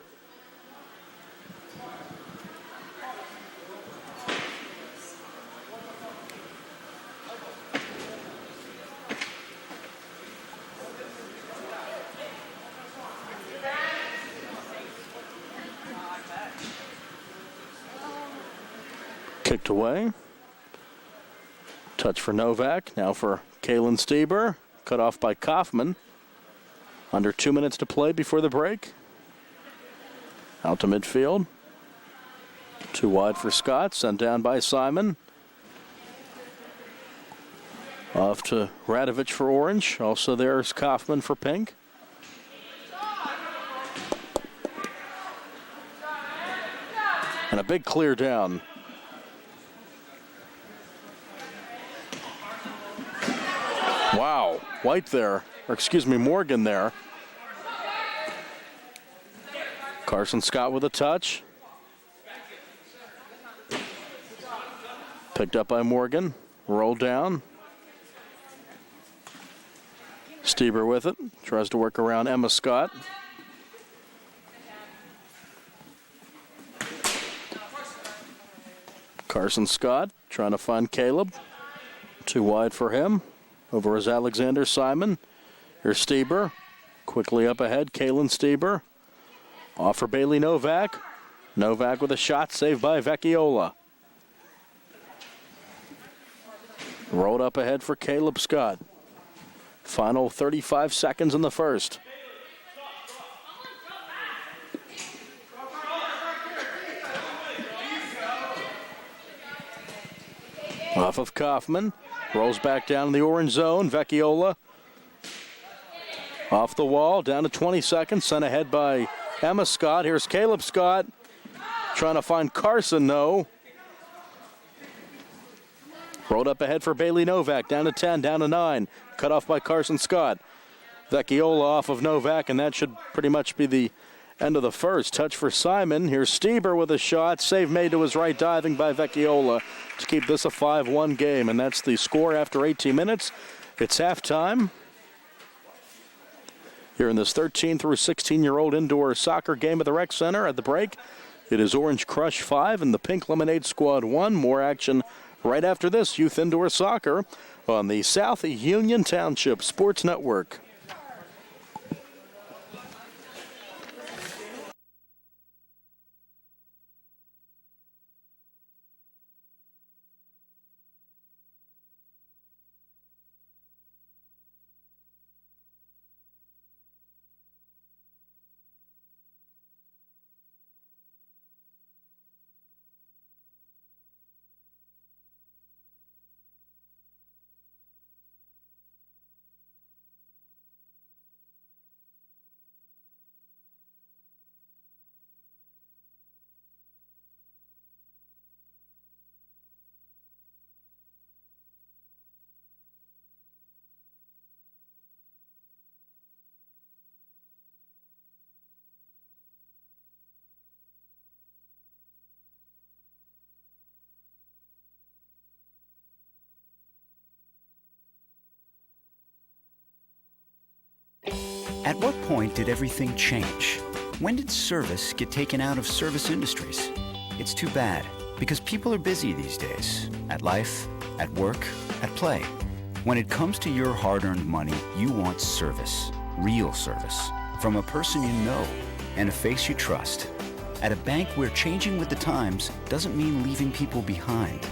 Kicked away. Touch for Novak. Now for Kaylin Stieber. Cut off by Kaufman. Under 2 minutes to play before the break. Out to midfield. Too wide for Scott. Sent down by Simon. Off to Radovich for Orange. Also there's Kaufman for Pink. And a big clear down. Wow. White there. Or excuse me, Morgan there. Carson Scott with a touch. Picked up by Morgan. Rolled down. Stieber with it. Tries to work around Emma Scott. Carson Scott trying to find Caleb. Too wide for him. Over is Alexander Simon. Here's Stieber. Quickly up ahead, Kaylin Stieber. Off for Bailey Novak. Novak with a shot, saved by Vecchiola. Rolled up ahead for Caleb Scott. Final 35 seconds in the first. Off of Kaufman. Rolls back down in the orange zone. Vecchiola. Off the wall, down to 20 seconds. Sent ahead by Emma Scott. Here's Caleb Scott. Trying to find Carson, no. Rolled up ahead for Bailey Novak. Down to 10, down to 9. Cut off by Carson Scott. Vecchiola off of Novak, and that should pretty much be the end of the first. Touch for Simon. Here's Stieber with a shot. Save made to his right, diving by Vecchiola to keep this a 5-1 game. And that's the score after 18 minutes. It's halftime here in this 13 through 16-year-old indoor soccer game at the Rec Center. At the break, it is Orange Crush 5 and the Pink Lemonade Squad 1. More action right after this youth indoor soccer on the South Union Township Sports Network. At what point did everything change? When did service get taken out of service industries? It's too bad, because people are busy these days. At life, at work, at play. When it comes to your hard-earned money, you want service. Real service. From a person you know and a face you trust. At a bank where changing with the times doesn't mean leaving people behind.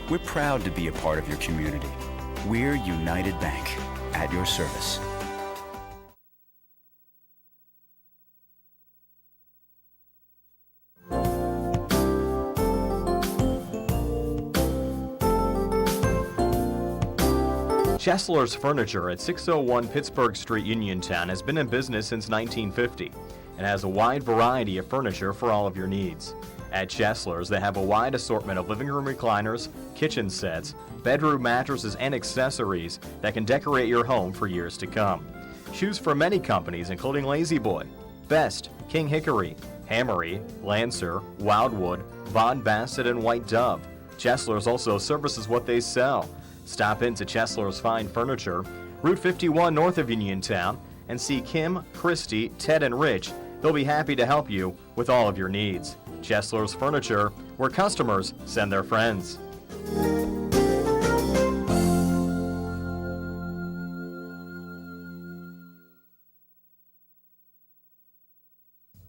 We're proud to be a part of your community. We're United Bank, at your service. Chesler's Furniture at 601 Pittsburgh Street, Uniontown has been in business since 1950 and has a wide variety of furniture for all of your needs. At Chesler's, they have a wide assortment of living room recliners, kitchen sets, bedroom mattresses, and accessories that can decorate your home for years to come. Choose from many companies including La-Z-Boy, Best, King Hickory, Hammery, Lancer, Wildwood, Von Bassett, and White Dove. Chesler's also services what they sell. Stop into Chesler's Fine Furniture, Route 51 north of Uniontown, and see Kim, Christy, Ted, and Rich. They'll be happy to help you with all of your needs. Chesler's Furniture, where customers send their friends.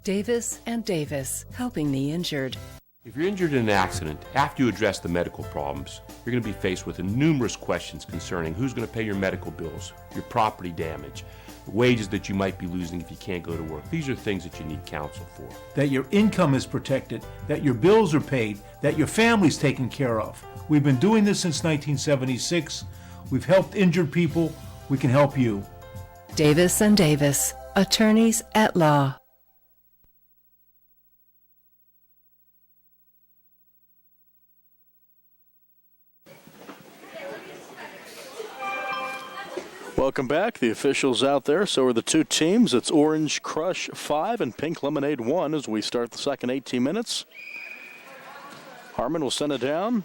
Davis and Davis, helping the injured. If you're injured in an accident, after you address the medical problems, you're going to be faced with numerous questions concerning who's going to pay your medical bills, your property damage, the wages that you might be losing if you can't go to work. These are things that you need counsel for. That your income is protected, that your bills are paid, that your family's taken care of. We've been doing this since 1976. We've helped injured people. We can help you. Davis and Davis, attorneys at law. Welcome back. The officials out there. So are the two teams. It's Orange Crush 5 and Pink Lemonade 1 as we start the second 18 minutes. Harmon will send it down.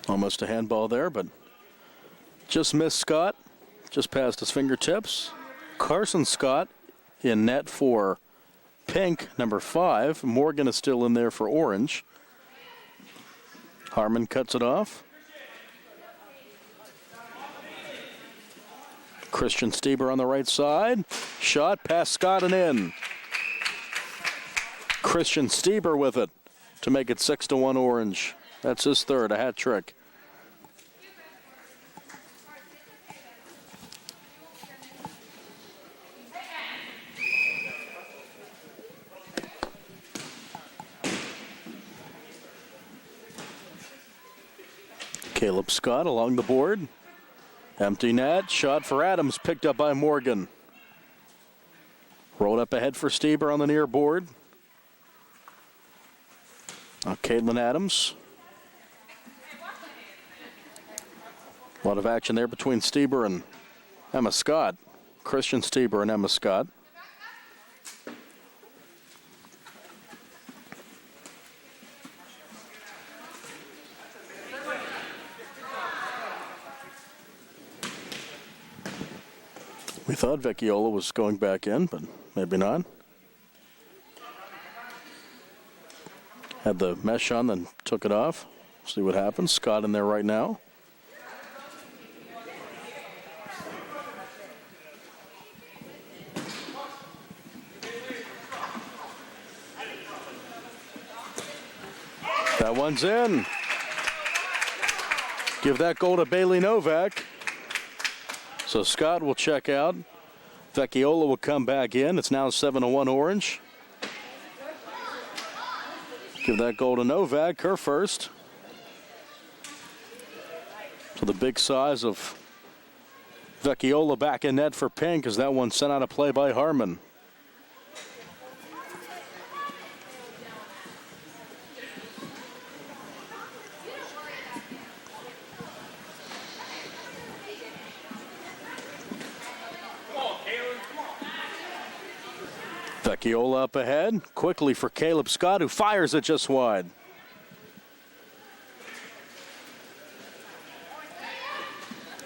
Almost a handball there, but just missed Scott. Just past his fingertips. Carson Scott in net for Pink, number 5. Morgan is still in there for Orange. Harmon cuts it off. Christian Stieber on the right side. Shot past Scott and in. Christian Stieber with it to make it 6-1 Orange. That's his third, a hat trick. Caleb Scott along the board. Empty net. Shot for Adams. Picked up by Morgan. Rolled up ahead for Stieber on the near board. Now Caitlin Adams. A lot of action there between Stieber and Emma Scott. Christian Stieber and Emma Scott. We thought Vecchiola was going back in, but maybe not. Had the mesh on, then took it off. See what happens. Scott in there right now. That one's in. Give that goal to Bailey Novak. So Scott will check out. Vecchiola will come back in. It's now 7-1 Orange. Give that goal to Novak, her first. So the big size of Vecchiola back in net for Pink as that one sent out of play by Harmon. Vecchiola up ahead. Quickly for Caleb Scott, who fires it just wide.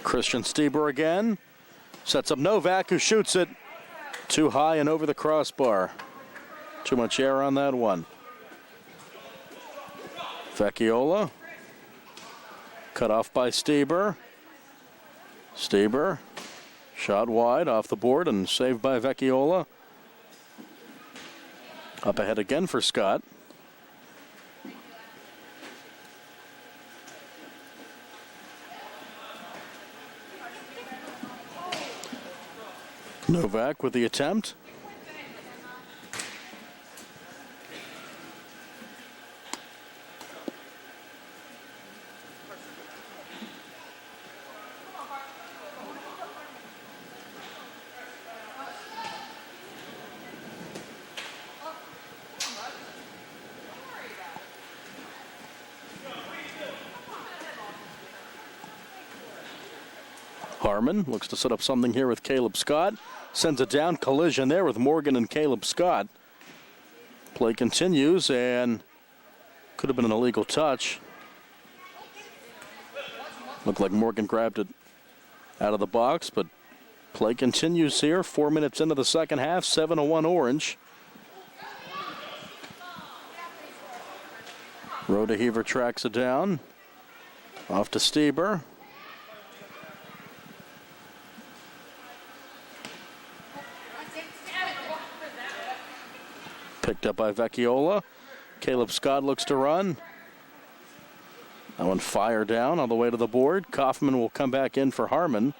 Christian Stieber again. Sets up Novak, who shoots it too high and over the crossbar. Too much air on that one. Vecchiola. Cut off by Stieber. Stieber. Shot wide off the board and saved by Vecchiola. Up ahead again for Scott. Novak with the attempt. Harmon looks to set up something here with Caleb Scott. Sends it down. Collision there with Morgan and Caleb Scott. Play continues, and could have been an illegal touch. Looked like Morgan grabbed it out of the box, but play continues here. 4 minutes into the second half, 7-1 Orange. Rodeheaver tracks it down. Off to Stieber. Picked up by Vecchiola. Caleb Scott looks to run. That one fire down on the way to the board. Kaufman will come back in for Harmon.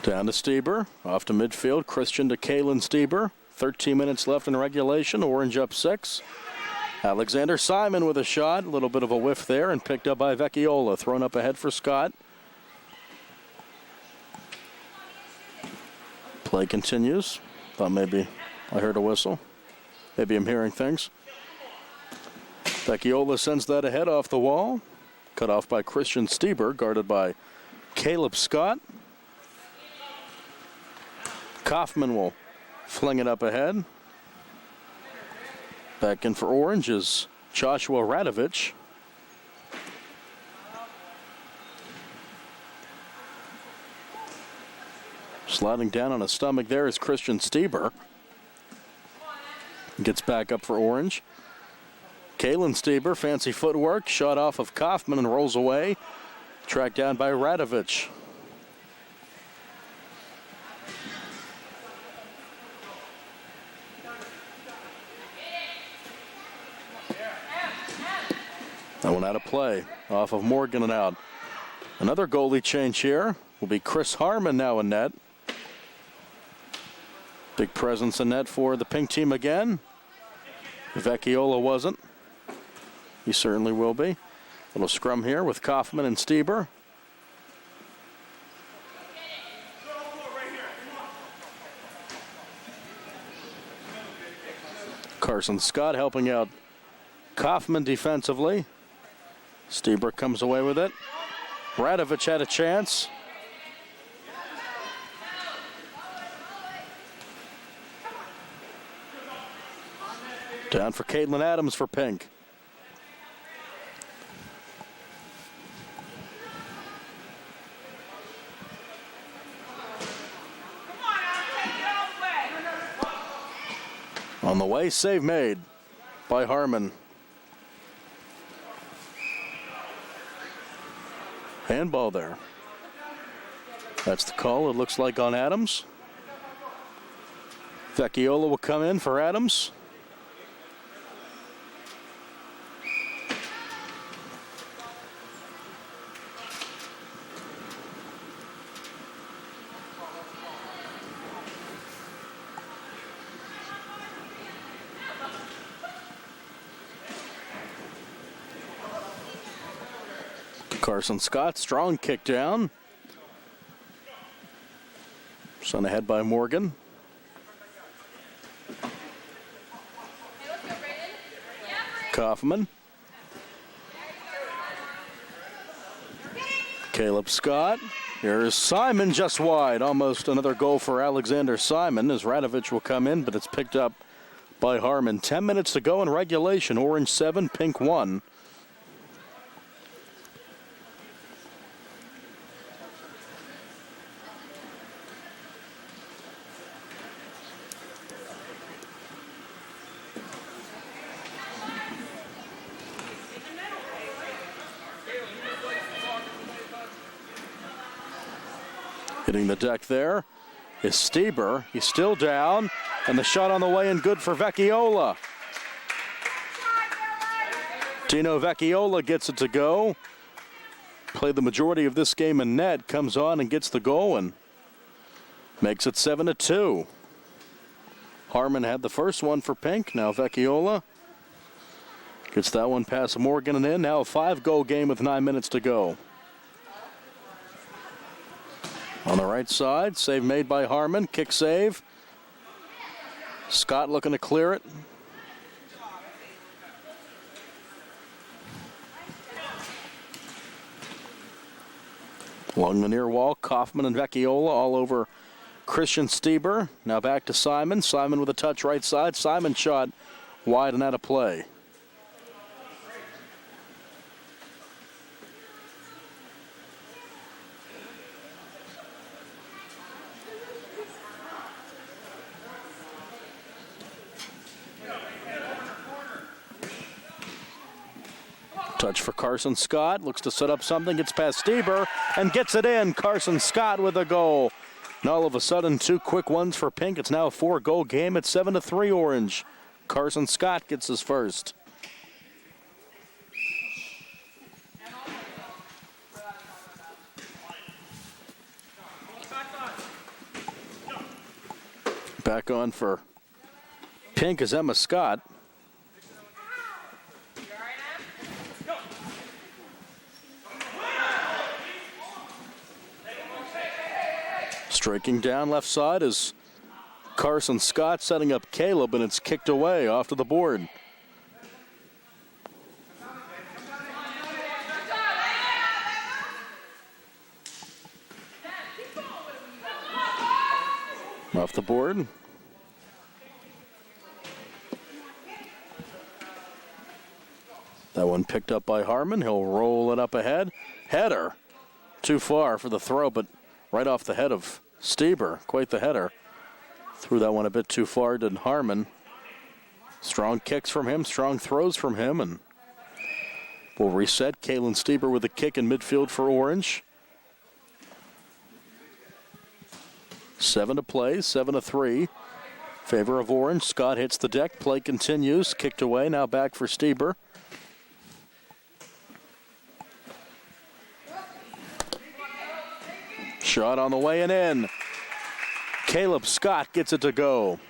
Down to Stieber, off to midfield. Christian to Kalen Stieber. 13 minutes left in regulation. Orange up 6. Alexander Simon with a shot. A little bit of a whiff there and picked up by Vecchiola. Thrown up ahead for Scott. Play continues. Thought maybe I heard a whistle. Maybe I'm hearing things. Vecchiola sends that ahead off the wall. Cut off by Christian Stieber, guarded by Caleb Scott. Kaufman will fling it up ahead. Back in for Orange is Joshua Radovich. Sliding down on his stomach there is Christian Stieber. Gets back up for Orange. Kalen Stieber, fancy footwork, shot off of Kaufman and rolls away. Tracked down by Radovich. That one out of play, off of Morgan and out. Another goalie change here will be Chris Harmon now in net. Big presence in net for the pink team again. Vecchiola wasn't. He certainly will be. Little scrum here with Kaufman and Stieber. Carson Scott helping out Kaufman defensively. Stieber comes away with it. Radovich had a chance. Down for Caitlin Adams for pink. On the way, save made by Harmon. Handball there. That's the call, it looks like, on Adams. Vecchiola will come in for Adams. Carson Scott, strong kick down. Sent ahead by Morgan. Kaufman. Caleb Scott. Here's Simon just wide. Almost another goal for Alexander Simon as Radovich will come in, but it's picked up by Harmon. 10 minutes to go in regulation. Orange 7, Pink 1. Hitting the deck there is Stieber. He's still down, and the shot on the way and good for Vecchiola. Tino Vecchiola gets it to go. Played the majority of this game in net, comes on and gets the goal and makes it 7-2. Harmon had the first one for Pink. Now Vecchiola gets that one past Morgan and in. Now a 5-goal game with 9 minutes to go. On the right side, save made by Harmon. Kick save. Scott looking to clear it. Along the near wall, Kaufman and Vecchiola all over Christian Stieber. Now back to Simon. Simon with a touch right side. Simon shot wide and out of play. Touch for Carson Scott. Looks to set up something. Gets past Stieber and gets it in. Carson Scott with a goal. And all of a sudden, 2 quick ones for Pink. It's now a 4-goal game. It's 7-3 Orange. Carson Scott gets his first. Back on for Pink is Emma Scott. Striking down left side is Carson Scott setting up Caleb, and it's kicked away off to the board. Off the board. That one picked up by Harmon. He'll roll it up ahead. Header. Too far for the throw, but right off the head of Stieber. Quite the header. Threw that one a bit too far, did Harmon. Strong kicks from him, strong throws from him, and we'll reset. Kalen Stieber with a kick in midfield for Orange. 7 to play, 7-3. Favor of Orange. Scott hits the deck. Play continues. Kicked away. Now back for Stieber. Shot on the way and in. Caleb Scott gets it to go.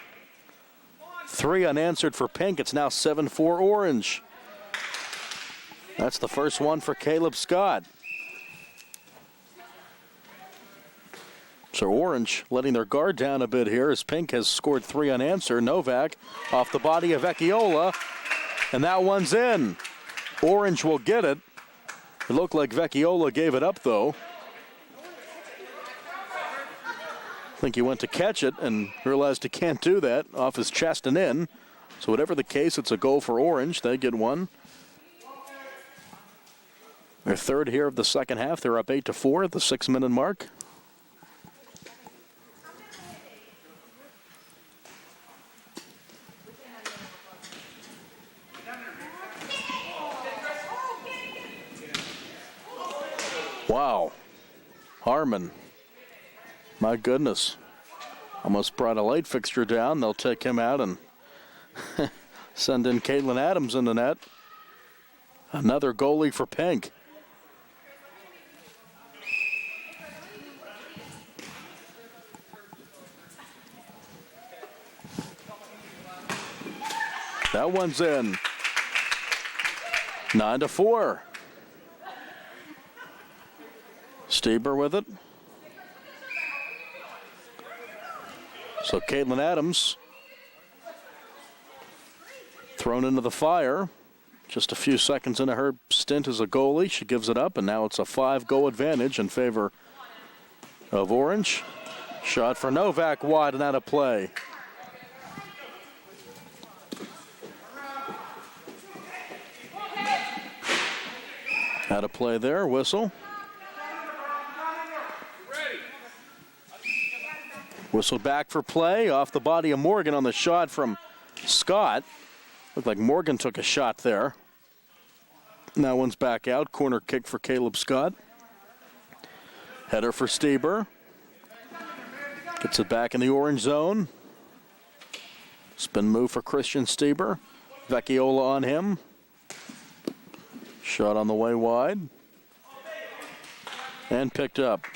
3 unanswered for Pink. It's now 7-4 Orange. That's the first one for Caleb Scott. So Orange letting their guard down a bit here as Pink has scored 3 unanswered. Novak off the body of Vecchiola, and that one's in. Orange will get it. It looked like Vecchiola gave it up, though. I think he went to catch it and realized he can't do that off his chest and in. So whatever the case, it's a goal for Orange. They get one. Their third here of the second half. They're up 8-4 at the 6-minute mark. Wow. Harmon. My goodness. Almost brought a late fixture down. They'll take him out and send in Caitlin Adams in the net. Another goalie for Pink. That one's in. 9-4. Stieber with it. So Caitlin Adams thrown into the fire. Just a few seconds into her stint as a goalie. She gives it up, and now it's a 5-goal advantage in favor of Orange. Shot for Novak wide and out of play. Out of play there, whistle. Whistled back for play, off the body of Morgan on the shot from Scott. Looked like Morgan took a shot there. Now one's back out, corner kick for Caleb Scott. Header for Stieber. Gets it back in the orange zone. Spin move for Christian Stieber. Vecchiola on him. Shot on the way wide. And picked up.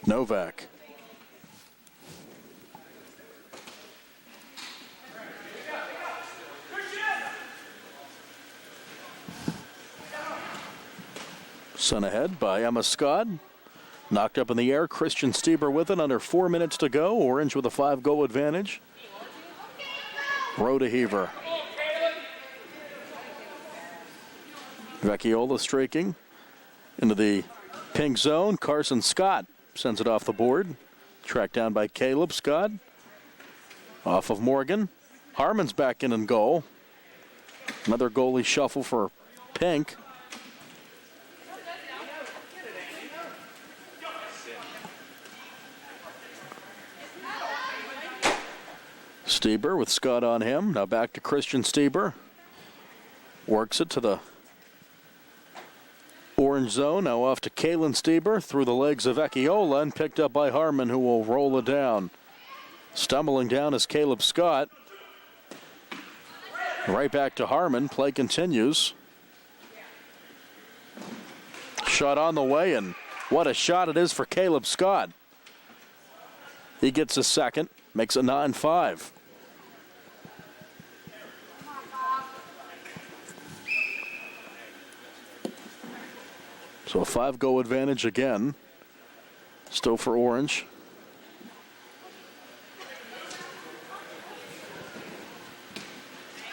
Novak. Sent ahead by Emma Scott. Knocked up in the air. Christian Stieber with it. Under 4 minutes to go. Orange with a 5-goal advantage. Rhoda Heaver. Vecchiola streaking into the pink zone. Carson Scott sends it off the board. Tracked down by Caleb Scott. Off of Morgan. Harmon's back in and goal. Another goalie shuffle for Pink. Stieber with Scott on him. Now back to Christian Stieber. Works it to the orange zone. Now off to Kaylin Stieber through the legs of Vecchiola and picked up by Harmon, who will roll it down. Stumbling down is Caleb Scott. Right back to Harmon. Play continues. Shot on the way, and what a shot it is for Caleb Scott. He gets a second, makes it 9-5. So a 5-goal advantage again. Still for Orange.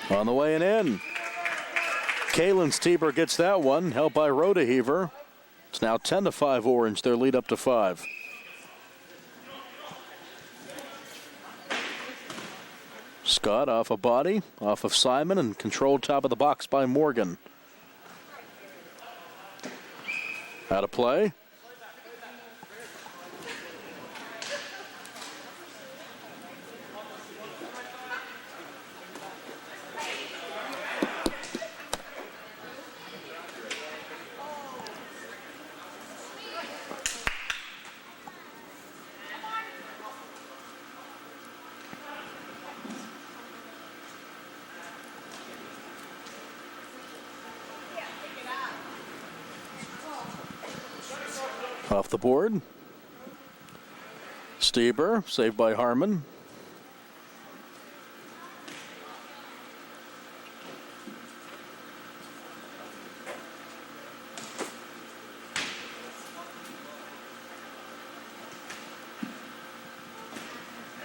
On the way and in. Kaylin Stieber gets that one, helped by Rhoda Heaver. It's now 10-5 Orange, their lead up to 5. Scott off a body, off of Simon, and controlled top of the box by Morgan. Out of play. Off the board. Stieber, saved by Harmon.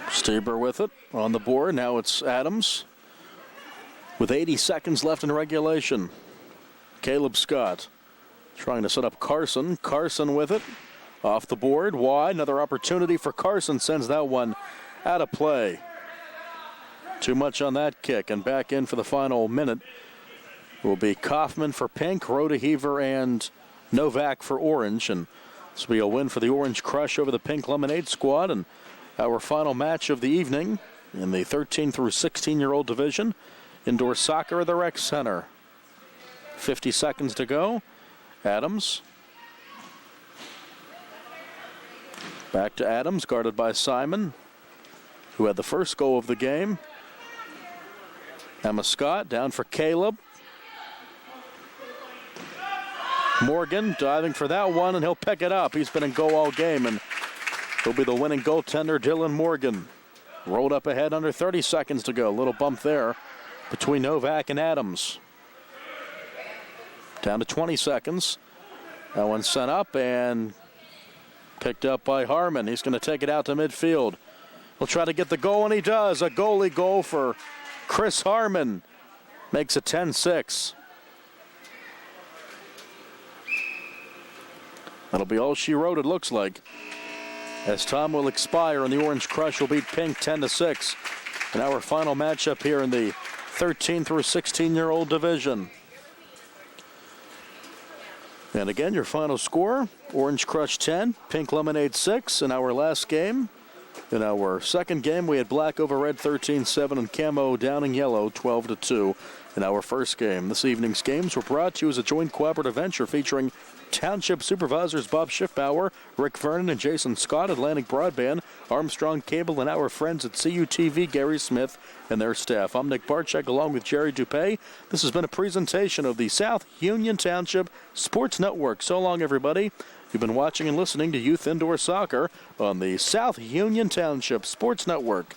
Stieber with it on the board. Now it's Adams with 80 seconds left in regulation. Caleb Scott trying to set up Carson. Carson with it. Off the board, wide. Another opportunity for Carson. Sends that one out of play. Too much on that kick. And back in for the final minute will be Kaufman for Pink, Rhoda Heaver, and Novak for Orange. And this will be a win for the Orange Crush over the Pink Lemonade squad. And our final match of the evening in the 13 through 16-year-old division. Indoor soccer at the Rec Center. 50 seconds to go. Adams. Back to Adams, guarded by Simon, who had the first goal of the game. Emma Scott down for Caleb. Morgan diving for that one, and he'll pick it up. He's been in goal all game, and he'll be the winning goaltender, Dylan Morgan. Rolled up ahead under 30 seconds to go. Little bump there between Novak and Adams. Down to 20 seconds. That one sent up and picked up by Harmon. He's going to take it out to midfield. He'll try to get the goal, and he does. A goalie goal for Chris Harmon. Makes it 10-6. That'll be all she wrote, it looks like. As time will expire and the Orange Crush will beat Pink 10-6 in our final matchup here in the 13 through 16-year-old division. And again, your final score, Orange Crush 10, Pink Lemonade 6 in our last game. In our second game, we had Black over Red 13-7 and Camo Downing Yellow 12-2 in our first game. This evening's games were brought to you as a joint cooperative venture featuring Township Supervisors Bob Schiffbauer, Rick Vernon, and Jason Scott, Atlantic Broadband, Armstrong Cable, and our friends at CUTV, Gary Smith, and their staff. I'm Nick Barczyk along with Jerry Dupay. This has been a presentation of the South Union Township Sports Network. So long, everybody. You've been watching and listening to Youth Indoor Soccer on the South Union Township Sports Network.